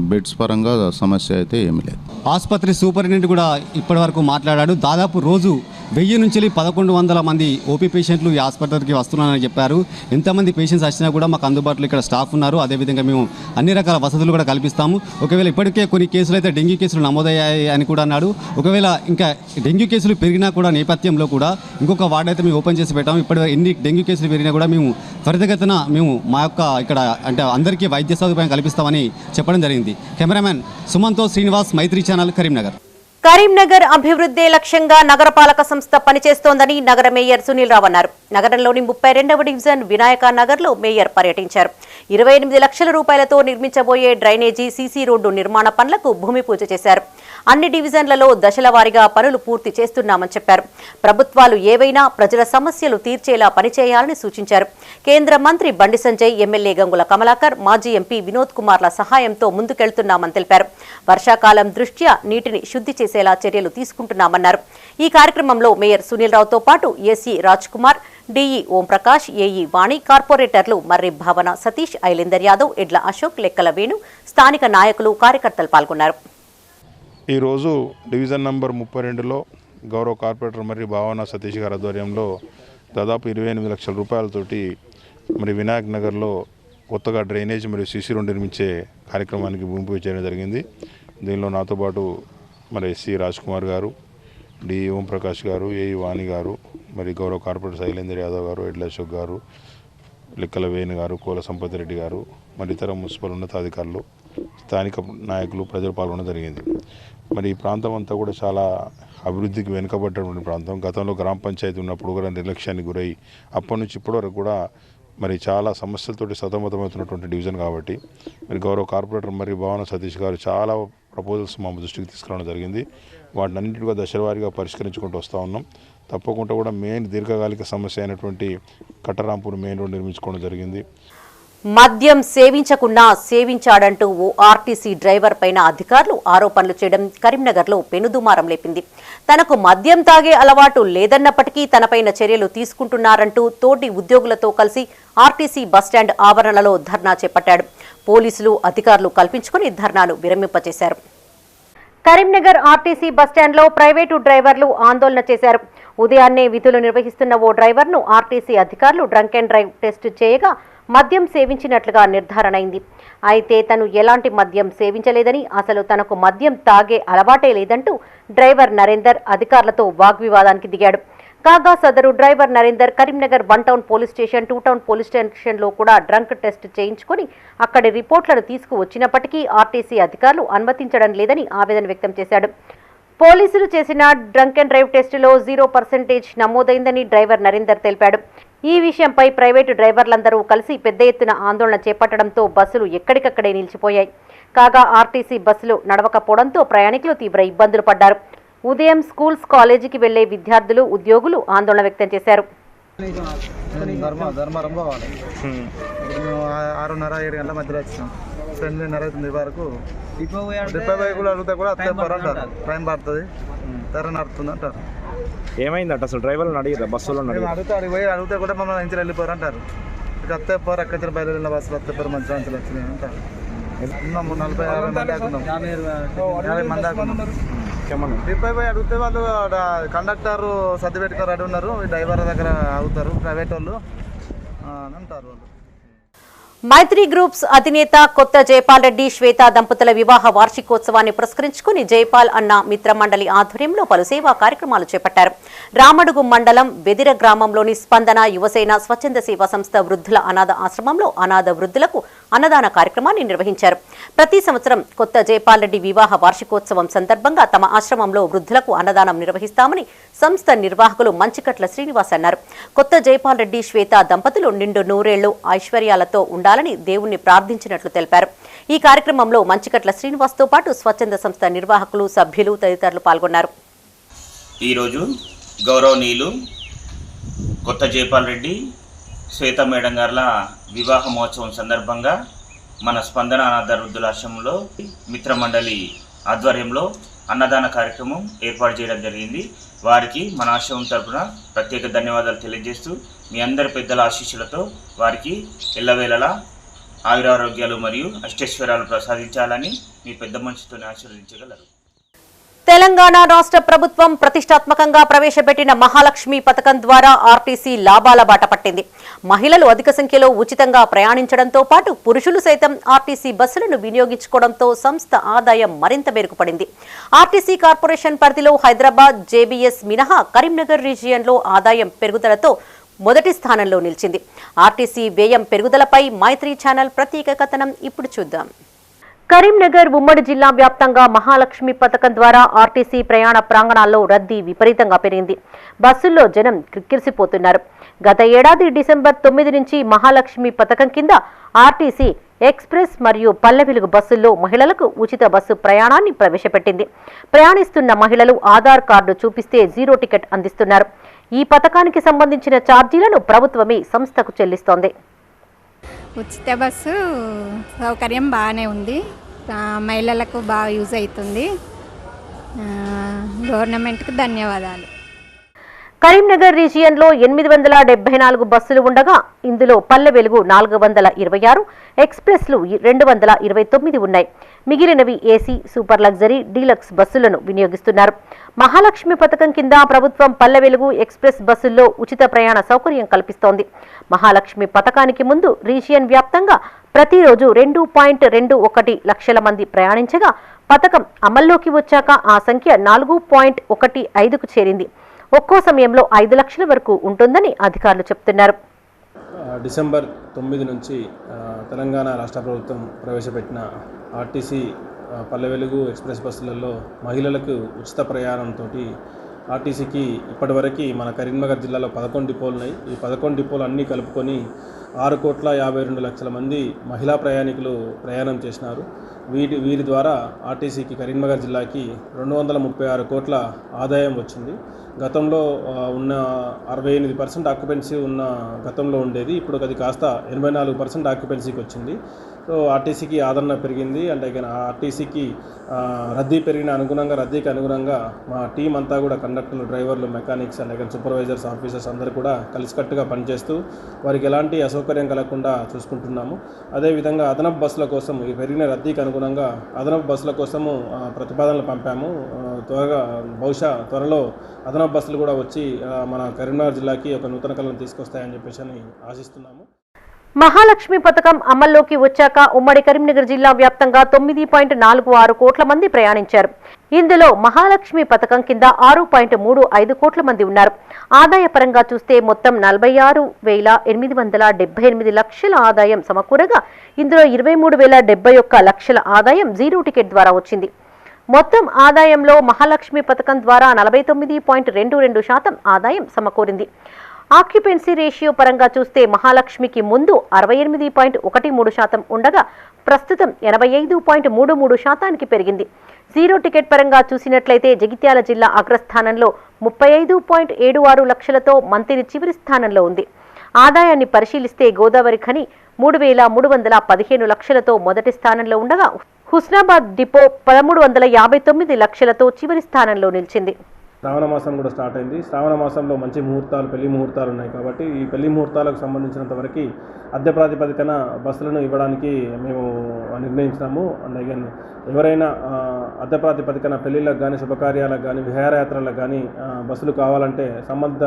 Speaker 15: బెడ్స్ పరంగా సమస్య అయితే ఏమీ లేదు.
Speaker 7: ఆసుపత్రి సూపరింటెండెంట్ కూడా ఇప్పటి వరకు మాట్లాడాడు. దాదాపు రోజు 1000 నుంచి 1100 మంది ఓపీ పేషెంట్లు ఈ ఆసుపత్రికి వస్తున్నారని చెప్పారు. ఎంతమంది పేషెంట్స్ వచ్చినా కూడా మాకు అందుబాటులో ఇక్కడ స్టాఫ్ ఉన్నారు. అదేవిధంగా మేము అన్ని రకాల వసతులు కూడా కల్పిస్తాము. ఒకవేళ ఇప్పటికే కొన్ని కేసులు అయితే డెంగ్యూ కేసులు నమోదయ్యాయి అని కూడా అన్నాడు. ఒకవేళ ఇంకా డెంగ్యూ కేసులు పెరిగినా కూడా నేపథ్యంలో కూడా ఇంకొక వార్డు అయితే మేము ఓపెన్ చేసి పెట్టాము. ఇప్పటి ఎన్ని డెంగ్యూ కేసులు పెరిగినా కూడా మేము త్వరితగతిన మేము మా యొక్క ఇక్కడ అంటే అందరికీ వైద్య సదుపాయం కల్పిస్తామని చెప్పడం జరిగింది. కెమెరామెన్ సుమన్తో శ్రీనివాస్, మైత్రి ఛానల్, కరీంనగర్.
Speaker 1: కరీంనగర్ అభివృద్ధి లక్ష్యంగా నగరపాలక సంస్థ పనిచేస్తోందని నగర మేయర్ సునీల్ రావు అన్నారు. నగరంలోని 32వ డివిజన్ వినాయక నగర్ లో మేయర్ పర్యటించారు. 28 లక్షల రూపాయలతో నిర్మించబోయే డ్రైనేజీ సీసీ రోడ్డు నిర్మాణ పనులకు భూమి పూజ చేశారు. అన్ని డివిజన్లలో దశల వారీగా పనులు పూర్తి చేస్తున్నామని చెప్పారు. ప్రభుత్వాలు ఏవైనా ప్రజల సమస్యలు తీర్చేలా పనిచేయాలని సూచించారు. కేంద్ర మంత్రి బండి సంజయ్, ఎమ్మెల్యే గంగుల కమలాకర్, మాజీ ఎంపీ వినోద్ కుమార్ల సహాయంతో ముందుకెళ్తున్నామని తెలిపారు. వర్షాకాలం దృష్ట్యా నీటిని శుద్ధి చేసేలా చర్యలు తీసుకుంటున్నామన్నారు. ఈ కార్యక్రమంలో మేయర్ సునీల్ రావుతో పాటు AC Raj Kumar, DE Omprakash, AE Vani, కార్పొరేటర్లు మర్రి భావన సతీష్, ఐలేందర్ యాదవ్, ఎడ్ల అశోక్, లెక్కల వేణు, స్థానిక నాయకులు, కార్యకర్తలు పాల్గొన్నారు.
Speaker 5: ఈరోజు డివిజన్ నంబర్ 32లో గౌరవ కార్పొరేటర్ మర్రి భావన సతీష్ గారి ఆధ్వర్యంలో దాదాపు 28 లక్షల రూపాయలతోటి మరి వినాయక్ నగర్లో కొత్తగా డ్రైనేజ్ మరియు సీసీ రోడ్ నిర్మించే కార్యక్రమానికి భూమి పూజ చేయడం జరిగింది. దీనిలో నాతో పాటు మరి ఎస్సీ రాజ్ కుమార్ గారు, డిఈ ఓంప్రకాష్ గారు, ఏఈ వాణి గారు, మరి గౌరవ కార్పొరేటర్ ఐలేందర్ యాదవ్ గారు, ఎడ్ల అశోక్ గారు, లెక్కల వేణు గారు, కోల సంపత్ రెడ్డి గారు, మరి ఇతర మున్సిపల్ ఉన్నతాధికారులు, స్థానిక నాయకులు, ప్రజలు పాల్గొనడం జరిగింది. మరి ఈ ప్రాంతం అంతా కూడా చాలా అభివృద్ధికి వెనుకబడ్డటువంటి ప్రాంతం. గతంలో గ్రామ పంచాయతీ ఉన్నప్పుడు కూడా నిర్లక్ష్యానికి గురై అప్పటి నుంచి ఇప్పటి వరకు కూడా మరి చాలా సమస్యలతోటి సతమతమవుతున్నటువంటి డివిజన్ కాబట్టి మరి గౌరవ కార్పొరేటర్ మరి భావన సతీష్ గారు చాలా ప్రపోజల్స్ మా దృష్టికి తీసుకురావడం జరిగింది. వాటిని అన్నింటి కూడా దశలవారీగా పరిష్కరించుకుంటూ వస్తూ ఉన్నాం. తప్పకుండా కూడా మెయిన్ దీర్ఘకాలిక సమస్య అయినటువంటి కట్టరాంపూర్ మెయిన్ రోడ్ నిర్మించుకోవడం జరిగింది.
Speaker 1: మద్యం సేవించకుండా సేవించాడంటూ ఓ ఆర్టీసీ డ్రైవర్ పైన అధికారులు ఆరోపణలు చేయడం కరీంనగర్లో పెనుదుమారం లేపింది. తనకు మద్యం తాగే అలవాటు లేదన్నప్పటికీ తనపైన చర్యలు తీసుకుంటున్నారంటూ తోటి ఉద్యోగులతో కలిసి ఆర్టీసీ బస్టాండ్ ఆవరణలో ధర్నా చేపట్టాడు. పోలీసులు, అధికారులు కల్పించుకుని ధర్నాను విరమింపచేశారు. కరీంనగర్ ఆర్టీసీ బస్టాండ్లో ప్రైవేటు డ్రైవర్లు ఆందోళన చేశారు. ఉదయాన్నే విధులు నిర్వహిస్తున్న ఓ డ్రైవర్ను ఆర్టీసీ అధికారులు డ్రంక్ అండ్ డ్రైవ్ టెస్ట్ చేయగా మద్యం సేవించినట్లుగా నిర్ధారణ అయింది. అయితే తను ఎలాంటి మద్యం సేవించలేదని, అసలు తనకు మద్యం తాగే అలవాటే లేదంటూ డ్రైవర్ నరేందర్ అధికారులతో వాగ్వివాదానికి దిగాడు. కాగా సదరు driver Narender Karimnagar 1 town police station, 2 town police స్టేషన్లో కూడా డ్రంక్ టెస్ట్ చేయించుకుని అక్కడి రిపోర్ట్లను తీసుకువచ్చినప్పటికీ ఆర్టీసీ అధికారులు అనుమతించడం లేదని ఆవేదన వ్యక్తం చేశాడు. పోలీసులు చేసిన డ్రంక్ అండ్ డ్రైవ్ టెస్టులో 0% నమోదైందని డ్రైవర్ నరేందర్ తెలిపాడు. ఈ విషయంపై ప్రైవేటు డ్రైవర్లందరూ కలిసి పెద్ద ఎత్తున ఆందోళన చేపట్టడంతో బస్సులు ఎక్కడికక్కడే నిలిచిపోయాయి. కాగా ఆర్టీసీ బస్సులు నడవకపోవడంతో ప్రయాణికులు తీవ్ర ఇబ్బందులు పడ్డారు. ఉదయం స్కూల్స్, కాలేజీకి వెళ్లే విద్యార్థులు, ఉద్యోగులు ఆందోళన వ్యక్తం చేశారు.
Speaker 16: ధర్మవరం పోవాలి. ఇప్పుడు మేము 6:30-7 గంటల మధ్యలో వచ్చినాం. 8:30 అవుతుంది వరకు. కూడా అడిగితే కూడా అంటారు ట్రైన్ పడుతుంది, ధర నడుతుంది అంటారు.
Speaker 17: ఏమైందంట అసలు డ్రైవర్లను అడిగిరా? బస్సులో
Speaker 16: అడిగితే కూడా మమ్మల్ని నుంచి వెళ్ళిపోరు అంటారు. ఇక అత్తేపోరు, అక్కడ బయలుదేరిన బస్సులు అత్తేపోరు, మంచి మంచిలు వచ్చినాయి అంటారు. 40-50 మంది ఆకున్నాం, 50 మంది ఆకున్నాం. ట్రిప్ పోయి అడిగితే వాళ్ళు కండక్టర్ సర్ది పెట్టుకొని రెడీ ఉన్నారు, డ్రైవర్ దగ్గర ఆగుతారు ప్రైవేట్ వాళ్ళు అని అంటారు. వాళ్ళు
Speaker 1: మైత్రి గ్రూప్స్ అధినేత కొత్త జైపాల్ రెడ్డి, శ్వేత దంపతుల వివాహ వార్షికోత్సవాన్ని పురస్కరించుకుని జైపాల్ అన్న మిత్ర మండలి ఆధ్వర్యంలో పలు సేవా కార్యక్రమాలు చేపట్టారు. రామడుగు మండలం వెదిర గ్రామంలోని స్పందన యువసేన స్వచ్ఛంద సేవా సంస్థ వృద్ధుల అనాథ ఆశ్రమంలో అనాథ వృద్ధులకు అన్నదాన కార్యక్రమాన్ని నిర్వహించారు. ప్రతి సంవత్సరం కొత్త జైపాల్ రెడ్డి వివాహ వార్షికోత్సవం సందర్భంగా తమ ఆశ్రమంలో వృద్ధులకు అన్నదానం నిర్వహిస్తామని సంస్థ నిర్వాహకులు మంచికట్ల శ్రీనివాస్ అన్నారు. కొత్త జైపాల్ రెడ్డి, శ్వేత దంపతులు నిండు నూరేళ్లు ఐశ్వర్యాలతో ఉండాలని దేవుణ్ణి ప్రార్థించినట్లు తెలిపారు. ఈ కార్యక్రమంలో మంచికట్ల శ్రీనివాస్తో పాటు స్వచ్ఛంద సంస్థ నిర్వాహకులు, సభ్యులు తదితరులు పాల్గొన్నారు.
Speaker 18: ఈరోజు గౌరవనీయులు కొత్త జైపాల్ రెడ్డి, శ్వేత మేడం గార్ల వివాహ మహోత్సవం సందర్భంగా మన స్పందన అనాథ వృద్ధుల ఆశ్రమంలో మిత్ర మండలి ఆధ్వర్యంలో అన్నదాన కార్యక్రమం ఏర్పాటు చేయడం జరిగింది. వారికి మన ఆశ్రమం తరపున ప్రత్యేక ధన్యవాదాలు తెలియజేస్తూ మీ అందరి పెద్దల ఆశీస్సులతో వారికి ఎల్లవేళలా ఆయురారోగ్యాలు మరియు అష్టైశ్వర్యాలు ప్రసాదించాలని మీ పెద్ద మనిషితోనే ఆశీర్వదించగలరు.
Speaker 1: తెలంగాణ రాష్ట్ర ప్రభుత్వం ప్రతిష్టాత్మకంగా ప్రవేశపెట్టిన మహాలక్ష్మి పథకం ద్వారా ఆర్టీసీ లాభాల బాట పట్టింది. మహిళలు అధిక సంఖ్యలో ఉచితంగా ప్రయాణించడంతో పాటు పురుషులు సైతం ఆర్టీసీ బస్సులను వినియోగించుకోవడంతో సంస్థ ఆదాయం మరింత మెరుగుపడింది. ఆర్టీసీ కార్పొరేషన్ పరిధిలో హైదరాబాద్, జేబీఎస్ మినహా కరీంనగర్ రీజియన్లో ఆదాయం పెరుగుదలతో మొదటి స్థానంలో నిలిచింది. ఆర్టీసీ వ్యయం పెరుగుదలపై మైత్రి ఛానల్ ప్రత్యేక కథనం ఇప్పుడు చూద్దాం. కరీంనగర్ ఉమ్మడి జిల్లా వ్యాప్తంగా మహాలక్ష్మి పథకం ద్వారా ఆర్టీసీ ప్రయాణ ప్రాంగణాల్లో రద్దీ విపరీతంగా పెరిగింది. బస్సుల్లో జనం కిక్కిరిసిపోతున్నారు. గత ఏడాది డిసెంబర్ 9 నుంచి మహాలక్ష్మి పథకం కింద ఆర్టీసీ ఎక్స్ప్రెస్ మరియు పల్లె వెలుగు బస్సుల్లో మహిళలకు ఉచిత బస్సు ప్రయాణాన్ని ప్రవేశపెట్టింది. ప్రయాణిస్తున్న మహిళలు ఆధార్ కార్డు చూపిస్తే 0 టికెట్ అందిస్తున్నారు. ఈ పథకానికి సంబంధించిన ఛార్జీలను ప్రభుత్వమే సంస్థకు చెల్లిస్తోంది.
Speaker 19: ఉచిత బస్సు సౌకర్యం బాగానే ఉంది, మహిళలకు బాగా యూజ్ అవుతుంది. గవర్నమెంట్కి ధన్యవాదాలు.
Speaker 1: కరీంనగర్ రీజియన్లో 874 బస్సులు ఉండగా ఇందులో పల్లె వెలుగు 426, ఎక్స్ప్రెస్లు 229 ఉన్నాయి. మిగిలినవి ఏసీ, సూపర్ లగ్జరీ, డీలక్స్ బస్సులను వినియోగిస్తున్నారు. మహాలక్ష్మి పథకం కింద ప్రభుత్వం పల్లె వెలుగు, ఎక్స్ప్రెస్ బస్సుల్లో ఉచిత ప్రయాణ సౌకర్యం కల్పిస్తోంది. మహాలక్ష్మి పథకానికి ముందు రీజియన్ వ్యాప్తంగా ప్రతిరోజు 2.21 లక్షల మంది ప్రయాణించగా పథకం అమల్లోకి వచ్చాక ఆ సంఖ్య 4.15కు చేరింది. ఒక్కో సమయంలో 5 లక్షల వరకు ఉంటుందని అధికారులు చెబుతున్నారు.
Speaker 20: డిసెంబర్ 9 నుంచి తెలంగాణ రాష్ట్ర ప్రభుత్వం ప్రవేశపెట్టిన ఆర్టీసీ పల్లె వెలుగు, ఎక్స్ప్రెస్ బస్సులలో మహిళలకు ఉచిత ప్రయాణంతో ఆర్టీసీకి ఇప్పటివరకు మన కరీంనగర్ జిల్లాలో 11 డిపోలు ఉన్నాయి. ఈ 11 డిపోలు అన్నీ కలుపుకొని 6,52,00,000 మంది మహిళా ప్రయాణికులు ప్రయాణం చేసినారు. వీరి ద్వారా ఆర్టీసీకి కరీంనగర్ జిల్లాకి 236 కోట్ల ఆదాయం వచ్చింది. గతంలో ఉన్న 68% ఆక్యుపెన్సీ ఉన్న గతంలో ఉండేది, ఇప్పుడు అది కాస్త 84% ఆక్యుపెన్సీకి వచ్చింది. సో ఆర్టీసీకి ఆదరణ పెరిగింది. అంటే ఆర్టీసీకి రద్దీకి అనుగుణంగా మా టీం అంతా కూడా కండక్టర్లు, డ్రైవర్లు, మెకానిక్స్ అండ్ సూపర్వైజర్స్, ఆఫీసర్స్ అందరూ కూడా కలిసికట్టుగా పనిచేస్తూ వారికి ఎలాంటి అసౌకర్యం కలగకుండా చూసుకుంటున్నాము. అదేవిధంగా అదనపు బస్సుల కోసం ఈ పెరిగిన రద్దీకి అనుగుణంగా అదనపు బస్సుల కోసము ప్రతిపాదనలు పంపాము. బహుశా త్వరలో అదనపు బస్సులు కూడా వచ్చి మన కరీంనగర్ జిల్లాకి ఒక నూతన కళను తీసుకొస్తాయని చెప్పేసి ఆశిస్తున్నాము.
Speaker 1: మహాలక్ష్మి పథకం అమల్లోకి వచ్చాక ఉమ్మడి కరీంనగర్ జిల్లా వ్యాప్తంగా 9.46 కోట్ల మంది ప్రయాణించారు. ఇందులో మహాలక్ష్మి పథకం కింద 6.35 కోట్ల మంది ఉన్నారు. ఆదాయ పరంగా చూస్తే మొత్తం 46,878 లక్షల ఆదాయం సమకూరగా ఇందులో 23,071 లక్షల ఆదాయం జీరో టికెట్ ద్వారా వచ్చింది. మొత్తం ఆదాయంలో మహాలక్ష్మి పథకం ద్వారా 49.22% ఆదాయం సమకూరింది. ఆక్యుపెన్సీ రేషియో పరంగా చూస్తే మహాలక్ష్మికి ముందు 68.13% ఉండగా ప్రస్తుతం 85.33% పెరిగింది. జీరో టికెట్ పరంగా చూసినట్లయితే జగిత్యాల జిల్లా అగ్రస్థానంలో 35.76 లక్షలతో మంత్రి చివరి స్థానంలో ఉంది. ఆదాయాన్ని పరిశీలిస్తే గోదావరి ఖని 3,315 లక్షలతో మొదటి స్థానంలో ఉండగా హుస్నాబాద్ డిపో 1,359 లక్షలతో చివరి స్థానంలో నిలిచింది.
Speaker 20: శ్రావణ మాసం కూడా స్టార్ట్ అయింది. శ్రావణ మాసంలో మంచి ముహూర్తాలు, పెళ్లి ముహూర్తాలు ఉన్నాయి కాబట్టి ఈ పెళ్లి ముహూర్తాలకు సంబంధించినంత వరకు అద్దె ప్రాతిపదికన బస్సులను ఇవ్వడానికి మేము నిర్ణయించినాము. అండ్ అగైన్ ఎవరైనా అద్దె ప్రాతిపదికన పెళ్లిళ్ళకు కానీ, శుభకార్యాలకు కానీ, విహారయాత్రలకు కానీ బస్సులు కావాలంటే సంబంధిత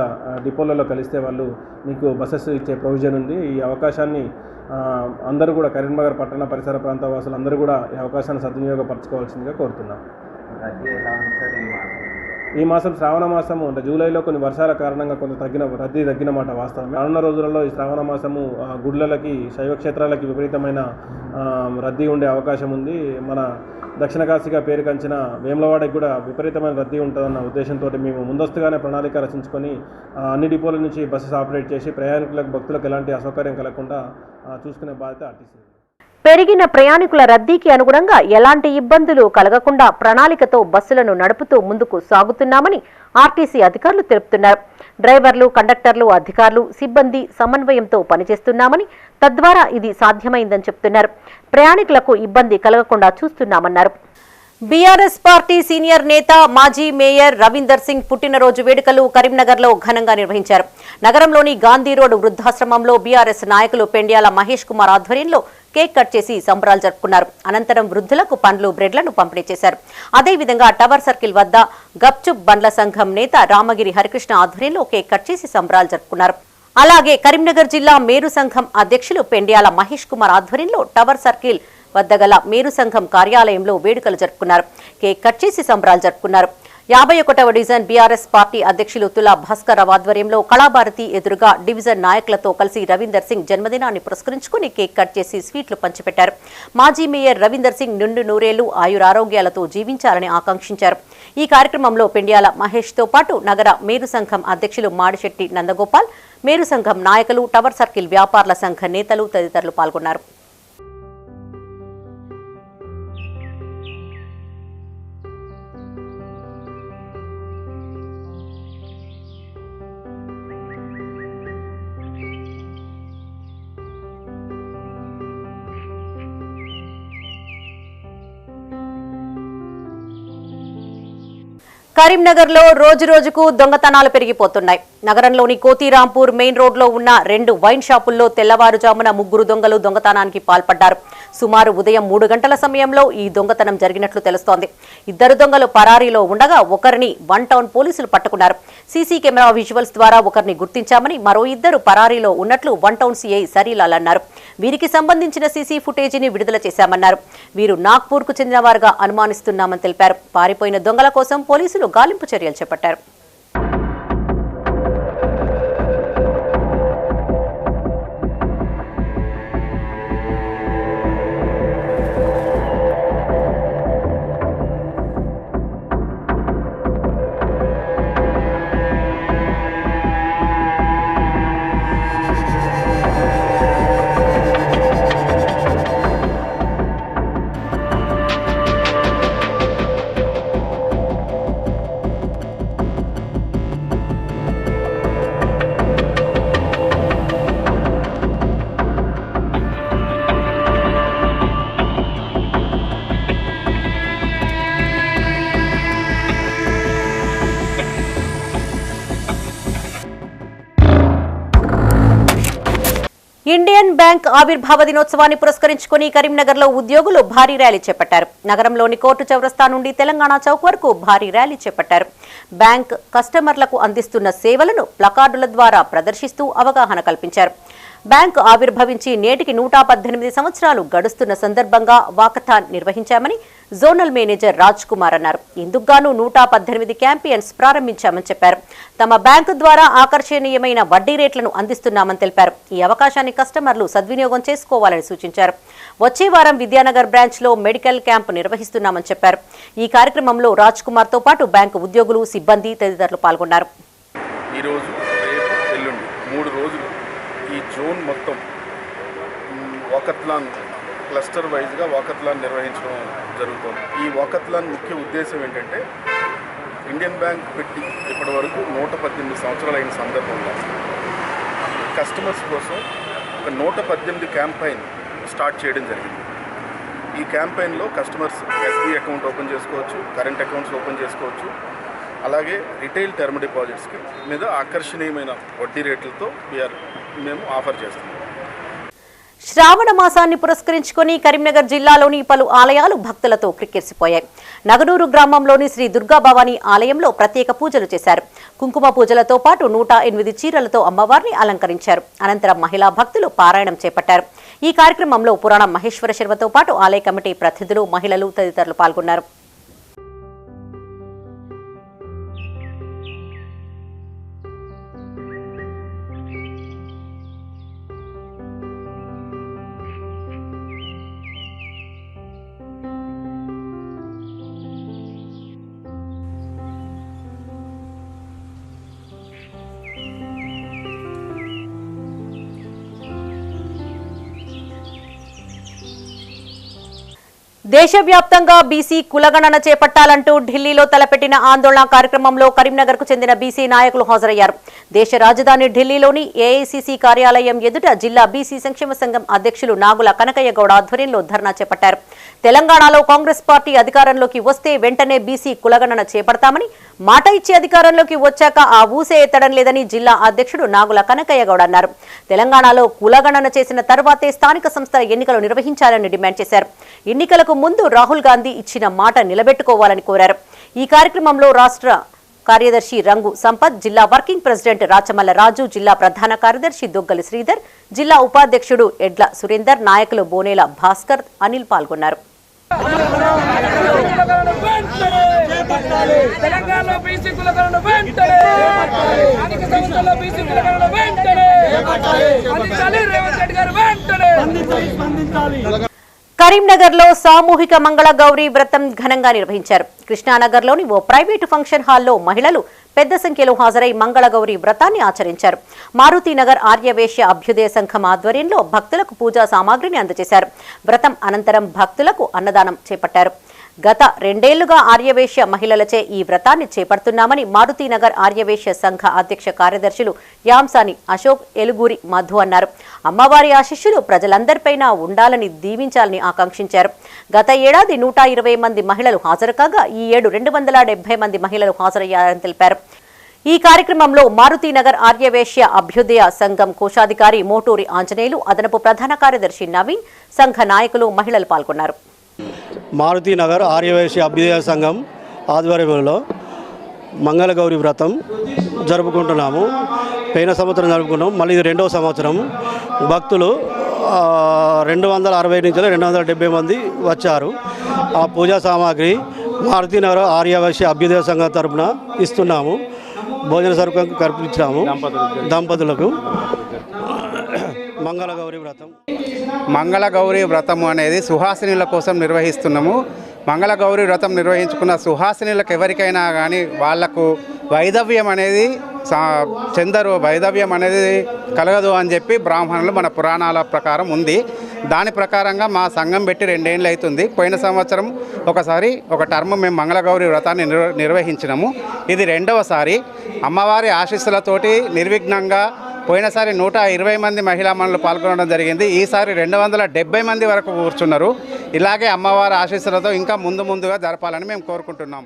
Speaker 20: డిపోలలో కలిస్తే వాళ్ళు మీకు బస్సెస్ ఇచ్చే ప్రొవిజన్ ఉంది. ఈ అవకాశాన్ని అందరూ కూడా కరీంనగర్ పట్టణ పరిసర ప్రాంత వాసులు అందరూ కూడా ఈ అవకాశాన్ని సద్వినియోగపరచుకోవాల్సిందిగా కోరుతున్నాం. ఈ మాసం శ్రావణ మాసము అంటే జూలైలో కొన్ని వర్షాల కారణంగా కొంత రద్దీ తగ్గినమాట వాస్తవం. రానున్న రోజులలో ఈ శ్రావణ మాసము గుడ్లకి, శైవక్షేత్రాలకి విపరీతమైన రద్దీ ఉండే అవకాశం ఉంది. మన దక్షిణ కాశీగా పేరుకంచిన వేములవాడకి కూడా విపరీతమైన రద్దీ ఉంటుందన్న ఉద్దేశంతో మేము ముందస్తుగానే ప్రణాళిక రచించుకొని అన్ని డిపోల నుంచి బస్సెస్ ఆపరేట్ చేసి ప్రయాణికులకు, భక్తులకు ఎలాంటి అసౌకర్యం కలగకుండా చూసుకునే బాధ్యత ఆర్టీసీ.
Speaker 1: పెరిగిన ప్రయాణికుల రద్దీకి అనుగుణంగా ఎలాంటి ఇబ్బందులు కలగకుండా ప్రణాళికతో బస్సులను నడుపుతూ ముందుకు సాగుతున్నామని ఆర్టీసీ అధికారులు తెలుపుతున్నారు. డ్రైవర్లు, కండక్టర్లు, అధికారులు, సిబ్బంది సమన్వయంతో పనిచేస్తున్నామని, తద్వారా ఇది సాధ్యమైందని చెప్తున్నారు. ప్రయాణికులకు ఇబ్బంది కలగకుండా చూస్తున్నామన్నారు. బీఆర్ఎస్ పార్టీ సీనియర్ నేత మాజీ మేయర్ రవీందర్ సింగ్ పుట్టినరోజు వేడుకలు కరీంనగర్లో ఘనంగా నిర్వహించారు. నగరంలోని గాంధీ రోడ్ వృద్ధాశ్రమంలో బీఆర్ఎస్ నాయకులు పెండ్యాల మహేష్ కుమార్ ఆధ్వర్యంలో కేక్ కట్ చేసి సంబరాలు జరుపుకున్నారు. అనంతరం వృద్ధులకు పండ్లు, బ్రెడ్లను పంపిణీ చేశారు. అదేవిధంగా టవర్ సర్కిల్ వద్ద గప్చుప్ బండ్ల సంఘం నేత రామగిరి హరికృష్ణ ఆధ్వర్యంలో కేక్ కట్ చేసి సంబరాలు జరుపుకున్నారు. అలాగే కరీంనగర్ జిల్లా మేరు సంఘం అధ్యక్షులు పెండ్యాల మహేష్ కుమార్ ఆధ్వర్యంలో టవర్ సర్కిల్ వద్ద గల మేరు సంఘం కార్యాలయంలో వేడుకలు జరుపుకున్నారు. కేక్ కట్ చేసి సంబరాలు జరుపుకున్నారు. 51వ డివిజన్ బీఆర్ఎస్ పార్టీ అధ్యక్షులు తులా భాస్కర్ రావు ఆధ్వర్యంలో కళాభారతి ఎదురుగా డివిజన్ నాయకులతో కలిసి రవీందర్ సింగ్ జన్మదినాన్ని పురస్కరించుకుని కేక్ కట్ చేసి స్వీట్లు పంచిపెట్టారు. మాజీ మేయర్ రవీందర్ సింగ్ నిండు నూరేళ్లు ఆయురారోగ్యాలతో జీవించాలని ఆకాంక్షించారు. ఈ కార్యక్రమంలో పెండ్యాల మహేష్తో పాటు నగర మేరు సంఘం అధ్యక్షులు మాడిశెట్టి నందగోపాల్, మేరు సంఘం నాయకులు, టవర్ సర్కిల్ వ్యాపారుల సంఘ నేతలు తదితరులు పాల్గొన్నారు. కరీంనగర్లో రోజురోజుకు దొంగతనాలు పెరిగిపోతున్నాయి. నగరంలోని కోతిరాంపూర్ మెయిన్ రోడ్లో ఉన్న 2 వైన్ షాపుల్లో తెల్లవారుజామున 3 దొంగలు దొంగతనానికి పాల్పడ్డారు. సుమారు ఉదయం 3 గంటల సమయంలో ఈ దొంగతనం జరిగినట్లు తెలుస్తోంది. 2 దొంగలు పరారీలో ఉండగా ఒకరిని 1 టౌన్ పోలీసులు పట్టుకున్నారు. సీసీ కెమెరా విజువల్స్ ద్వారా ఒకరిని గుర్తించామని, మరో 2 పరారీలో ఉన్నట్లు 1 టౌన్ సీఐ సరీలాల్ అన్నారు. వీరికి సంబంధించిన సీసీ ఫుటేజీని విడుదల చేశామన్నారు. వీరు నాగ్పూర్కు చెందినవారుగా అనుమానిస్తున్నామని తెలిపారు. పారిపోయిన దొంగల కోసం పోలీసులు గాలింపు చర్యలు చేపట్టారు. ఇండియన్ బ్యాంక్ ఆవిర్భావ దినోత్సవాన్ని పురస్కరించుకుని కరీంనగర్లో ఉద్యోగులు భారీ ర్యాలీ చేపట్టారు. నగరంలోని కోర్టు చౌరస్తా నుండి తెలంగాణ చౌక్ వరకు భారీ ర్యాలీ చేపట్టారు. బ్యాంక్ కస్టమర్లకు అందిస్తున్న సేవలను ప్లకార్డుల ద్వారా ప్రదర్శిస్తూ అవగాహన కల్పించారు. బ్యాంకు ఆవిర్భవించి నేటికి 118 సంవత్సరాలు గడుస్తున్న సందర్భంగా వాకథాన్ నిర్వహించామని జోనల్ మేనేజర్ రాజ్ కుమార్ అన్నారు. ఇందుకుగాను 118 క్యాంపియన్స్ ప్రారంభించామని చెప్పారు. తమ బ్యాంకు ద్వారా ఆకర్షణీయమైన వడ్డీ రేట్లను అందిస్తున్నామని తెలిపారు. ఈ అవకాశాన్ని కస్టమర్లు సద్వినియోగం చేసుకోవాలని సూచించారు. వచ్చే వారం విద్యానగర్ బ్రాంచ్ లో మెడికల్ క్యాంపు నిర్వహిస్తున్నామని చెప్పారు. ఈ కార్యక్రమంలో రాజ్ కుమార్ తో పాటు బ్యాంకు ఉద్యోగులు, సిబ్బంది తదితరులు పాల్గొన్నారు.
Speaker 5: ఈ రోజు, రేపు, ఎల్లుండి 3 రోజులు ఈ జోన్ మొత్తం వాకథాన్ క్లస్టర్ వైజ్గా వాకథాన్ నిర్వహించడం జరుగుతుంది. ఈ వాకథాన్ ముఖ్య ఉద్దేశం ఏంటంటే ఇండియన్ బ్యాంక్ పెట్టి ఇప్పటి వరకు 118 సంవత్సరాలు అయిన సందర్భంలో కస్టమర్స్ కోసం ఒక 118 క్యాంపెయిన్ స్టార్ట్ చేయడం జరిగింది. ఈ క్యాంపెయిన్లో కస్టమర్స్ ఎస్బీ అకౌంట్ ఓపెన్ చేసుకోవచ్చు, కరెంట్ అకౌంట్స్ ఓపెన్ చేసుకోవచ్చు, అలాగే రిటైల్ టర్మ్ డిపాజిట్స్కి మీద ఆకర్షణీయమైన వడ్డీ రేట్లతో మేము ఆఫర్ చేస్తున్నాం.
Speaker 1: శ్రావణ మాసాన్ని పురస్కరించుకొని కరీంనగర్ జిల్లాలోని పలు ఆలయాలు భక్తులతో క్రిక్కిరిసిపోయాయి. నగనూరు గ్రామంలోని శ్రీ దుర్గా భవానీ ఆలయంలో ప్రత్యేక పూజలు చేశారు. కుంకుమ పూజలతో పాటు 108 చీరలతో అమ్మవారిని అలంకరించారు. అనంతరం మహిళా భక్తులు పారాయణం చేపట్టారు. ఈ కార్యక్రమంలో పురాణం మహేశ్వర శర్మతో పాటు ఆలయ కమిటీ ప్రతినిధులు, మహిళలు తదితరులు పాల్గొన్నారు. దేశవ్యాప్తంగా బీసీ కులగణన చేపట్టాలంటూ ఢిల్లీలో తలపెట్టిన ఆందోళన కార్యక్రమంలో కరీంనగర్కు చెందిన బీసీ నాయకులు హాజరయ్యారు. దేశ రాజధాని ఢిల్లీలోని ఏఐసీసీ కార్యాలయం ఎదుట జిల్లా బీసీ సంక్షేమ సంఘం అధ్యక్షులు నాగుల కనకయ్య గౌడ ఆధ్వర్యంలో ధర్నా చేపట్టారు. తెలంగాణలో కాంగ్రెస్ పార్టీ అధికారంలోకి వస్తే వెంటనే బీసీ కులగణన చేపడతామని, మాట ఇచ్చి అధికారంలోకి వచ్చాక ఆ ఊసే ఎత్తడం లేదని జిల్లా అధ్యక్షుడు నాగుల కనకయ్య గౌడ అన్నారు. తెలంగాణలో కులగణన చేసిన తర్వాతే స్థానిక సంస్థల ఎన్నికలు నిర్వహించాలని డిమాండ్ చేశారు. ఎన్నికలకు ముందు రాహుల్ గాంధీ ఇచ్చిన మాట నిలబెట్టుకోవాలని కోరారు. ఈ కార్యక్రమంలో రాష్ట్ర కార్యదర్శి రంగు సంపత్, జిల్లా వర్కింగ్ ప్రెసిడెంట్ రాచమల్ల రాజు, జిల్లా ప్రధాన కార్యదర్శి దొగ్గలి శ్రీధర్, జిల్లా ఉపాధ్యక్షుడు ఎడ్ల సురేందర్, నాయకులు బోనేల భాస్కర్, అనిల్ పాల్గొన్నారు. కరీంనగర్లో సామూహిక మంగళ గౌరీ వ్రతం ఘనంగా నిర్వహించారు. కృష్ణానగర్లోని ఓ ప్రైవేటు ఫంక్షన్ హాల్లో మహిళలు పెద్ద సంఖ్యలో హాజరై మంగళగౌరి వ్రతాన్ని ఆచరించారు. మారుతీనగర్ ఆర్యవేశ్య అభ్యుదయ సంఘం ఆధ్వర్యంలో భక్తులకు పూజా సామాగ్రిని అందజేశారు. వ్రతం అనంతరం భక్తులకు అన్నదానం చేపట్టారు. గత 2 ఏళ్లుగా ఆర్యవేశ్య మహిళలచే ఈ వ్రతాన్ని చేపడుతున్నామని మారుతీనగర్ ఆర్యవేశ్య సంఘ అధ్యక్ష కార్యదర్శులు యాంసాని అశోక్, ఎలుగూరి మధు అన్నారు. అమ్మవారి ఆశీస్సులు ప్రజలందరిపైన ఉండాలని దీవించాలని ఆకాంక్షించారు. గత ఏడాది 120 మంది మహిళలు హాజరు కాగా ఈ ఏడు 270 మంది మహిళలు హాజరయ్యారని తెలిపారు. ఈ కార్యక్రమంలో మారుతీనగర్ ఆర్యవేశ్య అభ్యుదయ సంఘం కోశాధికారి మోటూరి ఆంజనేయులు, అదనపు ప్రధాన కార్యదర్శి నవీన్, సంఘ నాయకులు, మహిళలు పాల్గొన్నారు.
Speaker 21: మారుతీనగర్ ఆర్యవేశ్య అభ్యుదయ సంఘం ఆధ్వర్యంలో మంగళగౌరి వ్రతం జరుపుకుంటున్నాము. పోయిన సంవత్సరం జరుపుకున్నాం, మళ్ళీ ఇది 2వ సంవత్సరం. భక్తులు 260 నుంచి 270 మంది వచ్చారు. ఆ పూజా సామాగ్రి మారుతీనగర్ ఆర్యవేశ్య అభ్యుదయ సంఘం తరపున ఇస్తున్నాము. భోజన సరుకు కల్పించాము దంపతులకు. మంగళగౌరి వ్రతం
Speaker 22: మంగళగౌరి వ్రతము అనేది సుహాసినుల కోసం నిర్వహిస్తున్నాము. మంగళగౌరి వ్రతం నిర్వహించుకున్న సుహాసినులకు ఎవరికైనా కానీ వాళ్లకు వైధవ్యం అనేది వైధవ్యం అనేది కలగదు అని చెప్పి బ్రాహ్మణులు మన పురాణాల ప్రకారం ఉంది. దాని ప్రకారంగా మా సంఘం పెట్టి 2 ఏళ్ళు అవుతుంది. పోయిన సంవత్సరం ఒకసారి ఒక టర్మ్ మేము మంగళగౌరి వ్రతాన్ని నిర్వహించినాము. ఇది 2వసారి. అమ్మవారి ఆశీస్సులతోటి నిర్విఘ్నంగా పోయినసారి 120 మంది మహిళా మనులు పాల్గొనడం జరిగింది. ఈసారి 270 మంది వరకు కూర్చున్నారు. ఇలాగే అమ్మవారి ఆశీస్సులతో ఇంకా ముందుగా జరపాలని మేము కోరుకుంటున్నాం.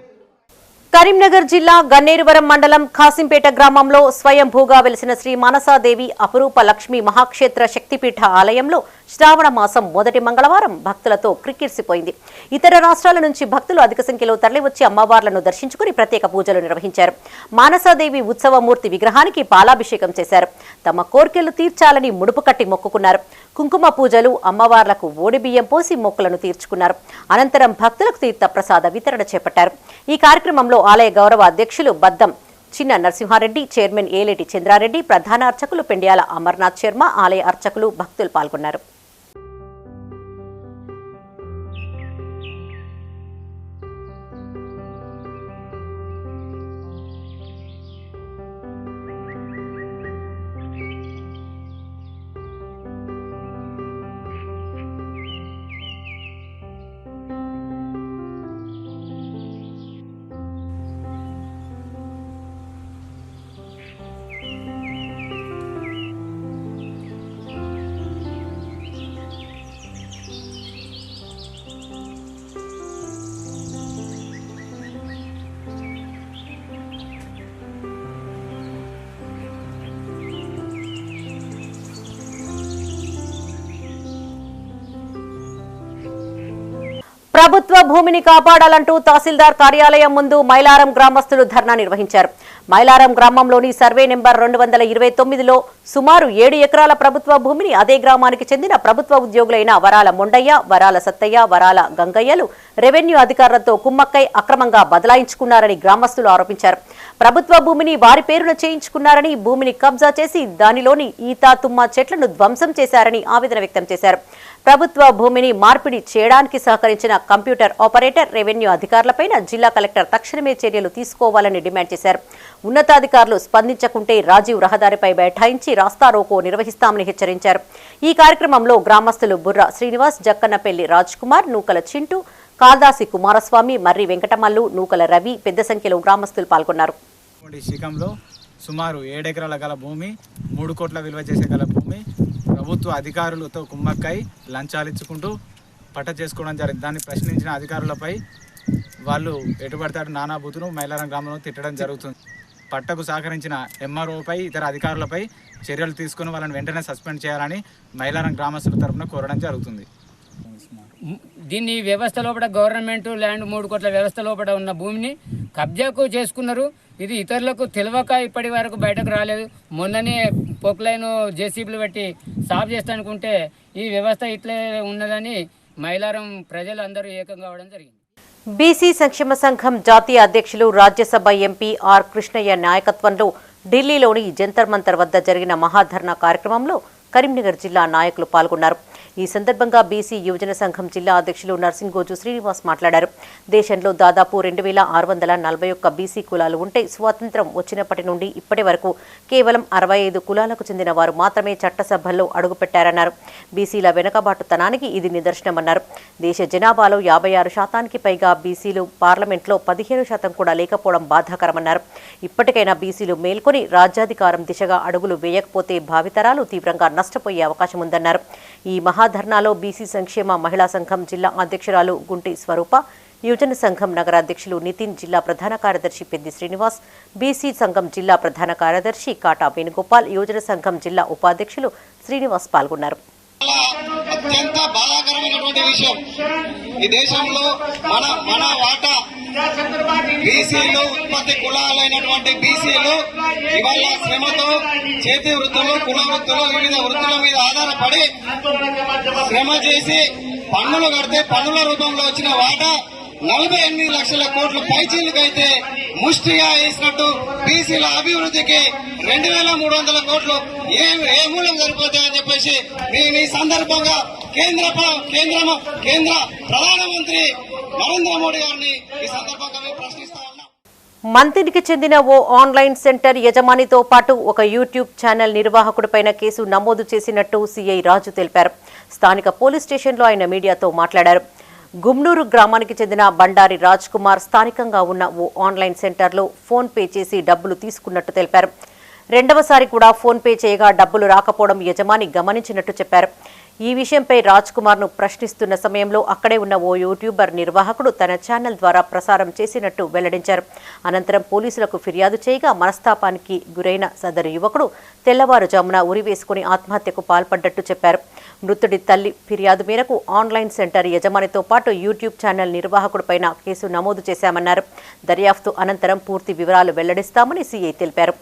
Speaker 1: కరీంనగర్ జిల్లా గన్నేరువరం మండలం ఖాసింపేట గ్రామంలో స్వయంభూగా వెలిసిన శ్రీ మనసాదేవి అపురూప లక్ష్మీ మహాక్షేత్ర శక్తిపీఠ ఆలయంలో శ్రావణ మాసం మొదటి మంగళవారం భక్తులతో క్రిక్కిరిసిపోయింది. ఇతర రాష్ట్రాల నుంచి భక్తులు అధిక సంఖ్యలో తరలివచ్చి అమ్మవార్లను దర్శించుకుని ప్రత్యేక పూజలు నిర్వహించారు. మానసాదేవి ఉత్సవమూర్తి విగ్రహానికి పాలాభిషేకం చేశారు. తమ కోర్కెలు తీర్చాలని ముడుపు కట్టి మొక్కుకున్నారు. కుంకుమ పూజలు, అమ్మవార్లకు ఓడిబియ్యం పోసి మొక్కులను తీర్చుకున్నారు. అనంతరం భక్తులకు తీర్థ ప్రసాద వితరణ చేపట్టారు. ఈ కార్యక్రమంలో ఆలయ గౌరవ అధ్యక్షులు బద్దం చిన్న నరసింహారెడ్డి, చైర్మన్ ఏలేటి చంద్రారెడ్డి, ప్రధాన అర్చకులు పెండ్యాల అమర్నాథ్ శర్మ, ఆలయ అర్చకులు, భక్తులు పాల్గొన్నారు. ప్రభుత్వ భూమిని కాపాడాలంటూ తహసీల్దార్ కార్యాలయం ముందు మైలారం గ్రామస్తులు ధర్నా నిర్వహించారు. మైలారం గ్రామంలోని సర్వే నెంబర్ 229లో సుమారు 7 ఎకరాల ప్రభుత్వ భూమిని అదే గ్రామానికి చెందిన ప్రభుత్వ ఉద్యోగులైన వరాల మొండయ్య, వరాల సత్తయ్య, వరాల గంగయ్యలు రెవెన్యూ అధికారులతో కుమ్మక్కై అక్రమంగా బదలాయించుకున్నారని గ్రామస్తులు ఆరోపించారు. ప్రభుత్వ భూమిని వారి పేరున చేయించుకున్నారని, భూమిని కబ్జా చేసి దానిలోని ఈత, తుమ్మ చెట్లను ధ్వంసం చేశారని ఆవేదన వ్యక్తం చేశారు. ప్రభుత్వ భూమిని మార్పిడి చేయడానికి సహకరించిన కంప్యూటర్ ఆపరేటర్, రెవెన్యూ అధికారులపైన జిల్లా కలెక్టర్ తక్షణమే చర్యలు తీసుకోవాలని డిమాండ్ చేశారు. ఉన్నతాధికారులు స్పందించకుంటే రాజీవ్ రహదారిపై బైఠాయించి రాస్తారోకో నిర్వహిస్తామని హెచ్చరించారు. ఈ కార్యక్రమంలో గ్రామస్తులు బుర్ర శ్రీనివాస్, జక్కన్నపల్లి రాజ్ కుమార్, నూకల చింటూ, కాదాసి కుమారస్వామి, మర్రి వెంకటమల్లు, నూకల రవి పెద్ద సంఖ్యలో గ్రామస్తులు పాల్గొన్నారు.
Speaker 2: శిఖంలో సుమారు 7 ఎకరాల గల భూమి, 3 కోట్ల విలువ చేసే గల భూమి ప్రభుత్వ అధికారులతో కుమ్మక్కై లంచాలు ఇచ్చుకుంటూ పట్ట చేసుకోవడం జరిగింది. దాన్ని ప్రశ్నించిన అధికారులపై వాళ్ళు ఎటుపడతాడు నానా బూతులు మైలారం గ్రామంలో తిట్టడం జరుగుతుంది. పట్టకు సహకరించిన ఎంఆర్ఓపై, ఇతర అధికారులపై చర్యలు తీసుకుని వాళ్ళని వెంటనే సస్పెండ్ చేయాలని మైలారం గ్రామస్తుల తరఫున కోరడం జరుగుతుంది.
Speaker 3: దీన్ని వ్యవస్థ లోపల గవర్నమెంట్ ల్యాండ్ 3 కోట్ల వ్యవస్థ లోపల ఉన్న భూమిని కబ్జాకు చేసుకున్నారు. ఇది ఇతరులకు తెలియక ఇప్పటి వరకు బయటకు రాలేదు. మొన్ననే పొక్లైన్ జేసీబీలు పెట్టి సాఫ్ చేస్తానుకుంటే ఈ వ్యవస్థ ఇట్లే ఉన్నదని మైలారం ప్రజలు అందరూ ఏకం కావడం జరిగింది.
Speaker 1: బీసీ సంక్షేమ సంఘం జాతీయ అధ్యక్షులు, రాజ్యసభ ఎంపీ ఆర్ కృష్ణయ్య నాయకత్వంలో ఢిల్లీలోని జంతర్ మంతర్ వద్ద జరిగిన మహాధర్నా కార్యక్రమంలో కరీంనగర్ జిల్లా నాయకులు పాల్గొన్నారు. ఈ సందర్భంగా బీసీ యువజన సంఘం జిల్లా అధ్యక్షులు నర్సింగోజు శ్రీనివాస్ మాట్లాడారు. దేశంలో దాదాపు 2641 బీసీ కులాలు ఉంటే స్వాతంత్ర్యం వచ్చినప్పటి నుండి ఇప్పటి వరకు కేవలం 65 కులాలకు చెందిన వారు మాత్రమే చట్టసభల్లో అడుగుపెట్టారన్నారు. బీసీల వెనుకబాటుతనానికి ఇది నిదర్శనమన్నారు. దేశ జనాభాలో 56% పైగా బీసీలు పార్లమెంట్లో 15% కూడా లేకపోవడం బాధాకరమన్నారు. ఇప్పటికైనా బీసీలు మేల్కొని రాజ్యాధికారం దిశగా అడుగులు వేయకపోతే భావితరాలు తీవ్రంగా నష్టపోయే అవకాశం ఉందన్నారు. ఈ మహాధర్నాలో బీసీ సంక్షేమ మహిళా సంఘం జిల్లా అధ్యక్షురాలు గుంటి స్వరూప, యువజన సంఘం నగర అధ్యక్షులు నితిన్, జిల్లా ప్రధాన కార్యదర్శి పెద్ది శ్రీనివాస్, బీసీ సంఘం జిల్లా ప్రధాన కార్యదర్శి కాటా వేణుగోపాల్, యువజన సంఘం జిల్లా ఉపాధ్యక్షులు శ్రీనివాస్ పాల్గొన్నారు.
Speaker 23: అత్యంత బాధాకరమైనటువంటి విషయం, ఈ దేశంలో మన వాటా బీసీలు, ఉత్పత్తి కులాలైనటువంటి బీసీలు ఇవాళ శ్రమతో చేతి వృత్తులు, కుల వృత్తులు, వివిధ వృత్తుల మీద ఆధారపడి శ్రమ చేసి పన్నులు కడితే పన్నుల రూపంలో వచ్చిన వాటా 48 లక్షల కోట్లు పైచీలకైతే ముష్టిగా వేసినట్టు బీసీల అభివృద్ధికి 2300 కోట్లు ఏ మూలం సరిపోతాయని చెప్పేసి నేను ఈ సందర్భంగా కేంద్ర ప్రధానమంత్రి నరేంద్ర మోడీ గారిని ఈ సందర్భంగా ప్రశ్నిస్తా ఉన్నా.
Speaker 1: మంతినికి చెందిన ఓ ఆన్లైన్ సెంటర్ యజమానితో పాటు ఒక యూట్యూబ్ ఛానల్ నిర్వాహకుడిపైన కేసు నమోదు చేసినట్టు సీఐ రాజు తెలిపారు. స్థానిక పోలీస్ స్టేషన్లో ఆయన మీడియాతో మాట్లాడారు. గుమ్నూరు గ్రామానికి చెందిన బండారి రాజ్ కుమార్ స్థానికంగా ఉన్న ఓ ఆన్లైన్ సెంటర్లో ఫోన్ పే చేసి డబ్బులు తీసుకున్నట్టు తెలిపారు. రెండవసారి కూడా ఫోన్ పే చేయగా డబ్బులు రాకపోవడం యజమాని గమనించినట్టు చెప్పారు. ఈ విషయంపై రాజ్ కుమార్ ను ప్రశ్నిస్తున్న సమయంలో అక్కడే ఉన్న ఓ యూట్యూబర్ నిర్వాహకుడు తన ఛానల్ ద్వారా ప్రసారం చేసినట్టు వెల్లడించారు. అనంతరం పోలీసులకు ఫిర్యాదు చేయగా మనస్తాపానికి గురైన సదరు యువకుడు తెల్లవారుజామున ఉరివేసుకుని ఆత్మహత్యకు పాల్పడ్డట్టు చెప్పారు. మృతుడి తల్లి ఫిర్యాదు మేరకు ఆన్లైన్ సెంటర్ యజమానితో పాటు యూట్యూబ్ ఛానల్ నిర్వాహకుడిపైన కేసు నమోదు చేశామన్నారు. దర్యాప్తు అనంతరం పూర్తి వివరాలు వెల్లడిస్తామని సీఐ తెలిపారు.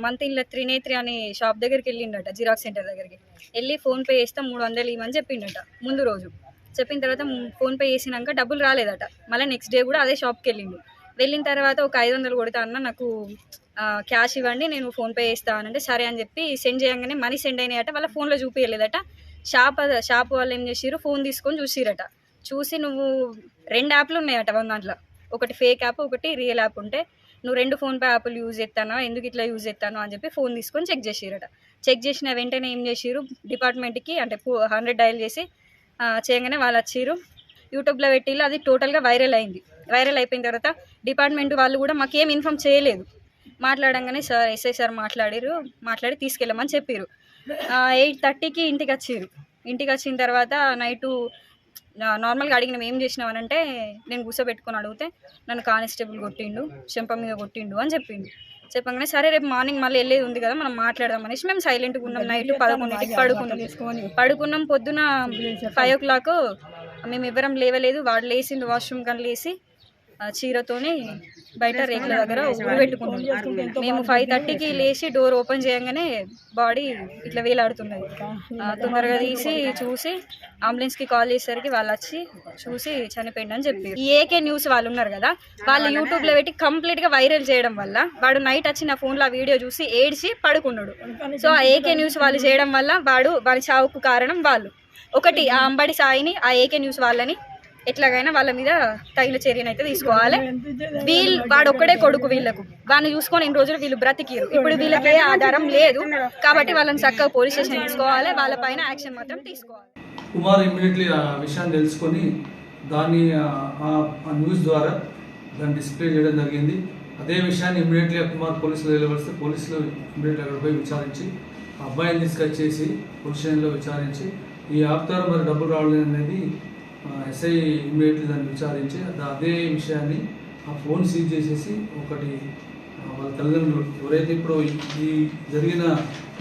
Speaker 4: మంత్ ఇన్లో త్రినేత్రి అని షాప్ దగ్గరికి వెళ్ళిండట, జిరాక్స్ సెంటర్ దగ్గరికి వెళ్ళి ఫోన్పే చేస్తాం 300 ఇవ్వమని చెప్పిండట. ముందు రోజు చెప్పిన తర్వాత ఫోన్పే చేసినాక డబ్బులు రాలేదట. మళ్ళీ నెక్స్ట్ డే కూడా అదే షాప్కి వెళ్ళిన తర్వాత ఒక 500 కొడతా అన్న, నాకు క్యాష్ ఇవ్వండి నేను ఫోన్పే చేస్తానంటే సరే అని చెప్పి సెండ్ చేయగానే మనీ సెండ్ అయినాయట. వాళ్ళ ఫోన్లో చూపించలేదట. షాప్ వాళ్ళు ఏం చేసిర్రు, ఫోన్ తీసుకొని చూసిరట. చూసి నువ్వు 2 యాప్లు ఉన్నాయట దాంట్లో, ఒకటి ఫేక్ యాప్ ఒకటి రియల్ యాప్ ఉంటే నువ్వు 2 ఫోన్పే యాప్లు యూజ్ చేస్తానో ఎందుకు ఇట్లా యూజ్ చేస్తానో అని చెప్పి ఫోన్ తీసుకొని చెక్ చేసిరట. చెక్ చేసిన వెంటనే ఏం చేసిరు, డిపార్ట్మెంట్కి అంటే 100 డయల్ చేసి చేయగానే వాళ్ళు వచ్చిర్రు. యూట్యూబ్లో పెట్టిళ్ళు, అది టోటల్గా వైరల్ అయింది. వైరల్ అయిపోయిన తర్వాత డిపార్ట్మెంట్ వాళ్ళు కూడా మాకేం ఇన్ఫామ్ చేయలేదు. మాట్లాడంగానే సార్ ఎస్ఐ సార్ మాట్లాడి తీసుకెళ్ళమని చెప్పారు. 8:30కి ఇంటికి వచ్చిర్రు. ఇంటికి వచ్చిన తర్వాత నైటు నార్మల్గా అడిగినాం ఏం చేసినామనంటే, నేను కూర్చోబెట్టుకొని అడిగితే నన్ను కానిస్టేబుల్ కొట్టిండు, చెంప మీద కొట్టిండు అని చెప్పిండు. చెప్పగానే సరే రేపు మార్నింగ్ మళ్ళీ వెళ్ళేది ఉంది కదా మనం మాట్లాడదాం అనేసి మేము సైలెంట్గా ఉన్నాం. నైట్ 11కి పడుకున్నాం. పొద్దున 5 o'clock మేము ఎవరం లేవలేదు. వాడు లేచిండు, వాష్రూమ్ కానీ లేచి చీరతోని బయట రేకుల దగ్గర ఉరి పెట్టుకున్నాం. మేము 5:30కి లేచి డోర్ ఓపెన్ చేయగానే బాడీ ఇట్లా వేలాడుతున్నది. తొందరగా తీసి చూసి అంబులెన్స్కి కాల్ చేసేసరికి వాళ్ళు వచ్చి చూసి చనిపోయింది అని చెప్పి. ఈ ఏకే న్యూస్ వాళ్ళు ఉన్నారు కదా, వాళ్ళు యూట్యూబ్లో పెట్టి కంప్లీట్గా వైరల్ చేయడం వల్ల వాడు నైట్ వచ్చి నా ఫోన్లో ఆ వీడియో చూసి ఏడ్చి పడుకున్నాడు. సో ఆ ఏకే న్యూస్ వాళ్ళు చేయడం వల్ల వాడి చావుకు కారణం వాళ్ళు. ఒకటి ఆ అంబడి సాయిని, ఆ ఏకే న్యూస్ వాళ్ళని ఎట్లాగైనా వాళ్ళ మీద తగిన చర్యనైతే తీసుకోవాలి. వాడు ఒక్కడే కొడుకు, వీళ్ళకు వాడిని చూసుకొని ఇన్ని రోజులు వీళ్ళు బ్రతికిరు. ఇప్పుడు వీళ్ళకి ఏ ఆధారం లేదు కాబట్టి వాళ్ళని చక్కగా పోలీస్ స్టేషన్ తీసుకోవాలి, వాళ్ళ పైన యాక్షన్ మాత్రం తీసుకోవాలి.
Speaker 6: కుమార్ ఇమ్మీడియట్లీ ఆ విషయాన్ని తెలుసుకొని దాన్ని ఆ న్యూస్ ద్వారా దాన్ని డిస్ప్లే చేయడం జరిగింది. అదే విషయాన్ని ఇమ్మీడియట్లీ కుమార్ పోలీసులు వెళ్ళవలసి పోలీసులు ఇమ్మీడియట్లీ అక్కడ పోయి విచారించి అబ్బాయిని తీసుకొచ్చేసి పోలీస్ స్టేషన్లో విచారించి ఈ యాప్ ద్వారా మరి డబ్బులు రావడం అనేది ఎస్ఐ ఇమ్మీడియట్లీ దాన్ని విచారించి అదే విషయాన్ని ఆ ఫోన్ సీజ్ చేసేసి ఒకటి వాళ్ళ తల్లిదండ్రులు ఎవరైతే ఇప్పుడు ఈ జరిగిన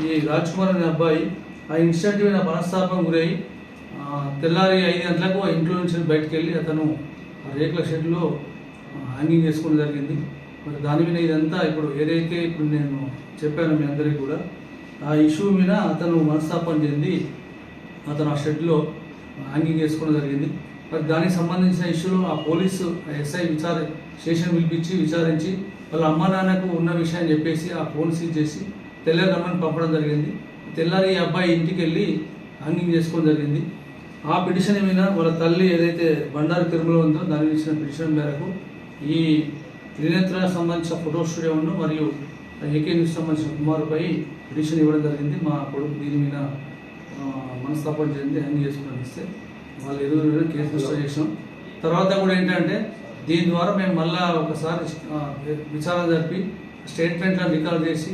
Speaker 6: ఈ రాజ్ కుమార్ అనే అబ్బాయి ఆ ఇన్సిడెంట్ మీద మనస్తాపం గురై తెల్లారి 5 గంటలకు ఇంట్లో నుంచి బయటకు వెళ్ళి అతను రేకుల షెడ్లో హ్యాంగింగ్ చేసుకోవడం జరిగింది. మరి దాని మీద ఇదంతా ఇప్పుడు ఏదైతే ఇప్పుడు నేను చెప్పాను మీ అందరికీ కూడా, ఆ ఇష్యూ మీద అతను మనస్తాపం చెంది అతను ఆ షెడ్లో హ్యాంగింగ్ చేసుకోవడం జరిగింది. మరి దానికి సంబంధించిన ఇష్యూలో ఆ పోలీసు ఎస్ఐ స్టేషన్ పిలిపించి విచారించి వాళ్ళ అమ్మ నాన్నకు ఉన్న విషయాన్ని చెప్పేసి ఆ ఫోన్ సీజ్ చేసి తెల్లారి రమ్మని పంపడం జరిగింది. తెల్లారి ఈ అబ్బాయి ఇంటికి వెళ్ళి హ్యాంగింగ్ చేసుకోవడం జరిగింది. ఆ పిటిషన్ మీద వాళ్ళ తల్లి ఏదైతే బండారు తిరుమల ఉందో దానికి ఇచ్చిన పిటిషన్ మేరకు ఈ త్రినేత్రకు సంబంధించిన ఫోటో స్టూడియోను మరియు ఏకే న్యూస్ సంబంధించిన కుమార్పై పిటిషన్ ఇవ్వడం జరిగింది. మా కొడుకు దీని మీద మనస్తాపం చెంది హ్యాంగ్ చేసుకుని ఇస్తే వాళ్ళు ఎదురు కేసు రిజిస్టర్ చేసాం. తర్వాత కూడా ఏంటంటే దీని ద్వారా మేము మళ్ళీ ఒకసారి విచారణ జరిపి స్టేట్మెంట్లను రికార్డ్ చేసి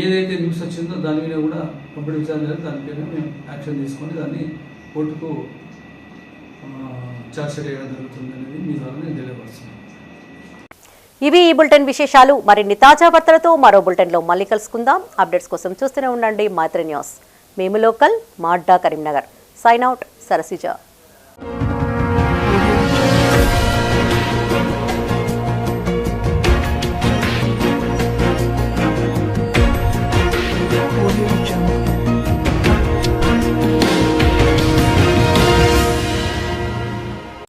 Speaker 6: ఏదైతే న్యూస్ వచ్చిందో దాని మీద కూడా కంప్లీట్ విచారణ జరిగి దానిపైన మేము యాక్షన్ తీసుకొని దాన్ని కోర్టుకు ఛార్జ్షీట్ వేయడం జరుగుతుంది అనేది మీ ద్వారా నేను తెలియపరుస్తున్నాను.
Speaker 1: ఇవి ఈ బులెటిన్ విశేషాలు. మరిన్ని తాజా వార్తలతో మరో బులెటిన్లో మళ్ళీ కలుసుకుందాం. అప్డేట్స్ కోసం చూస్తూనే ఉండండి మైత్రి న్యూస్. మేము లోకల్, మాడ్డా, కరీంనగర్. Sign out, Sarasija.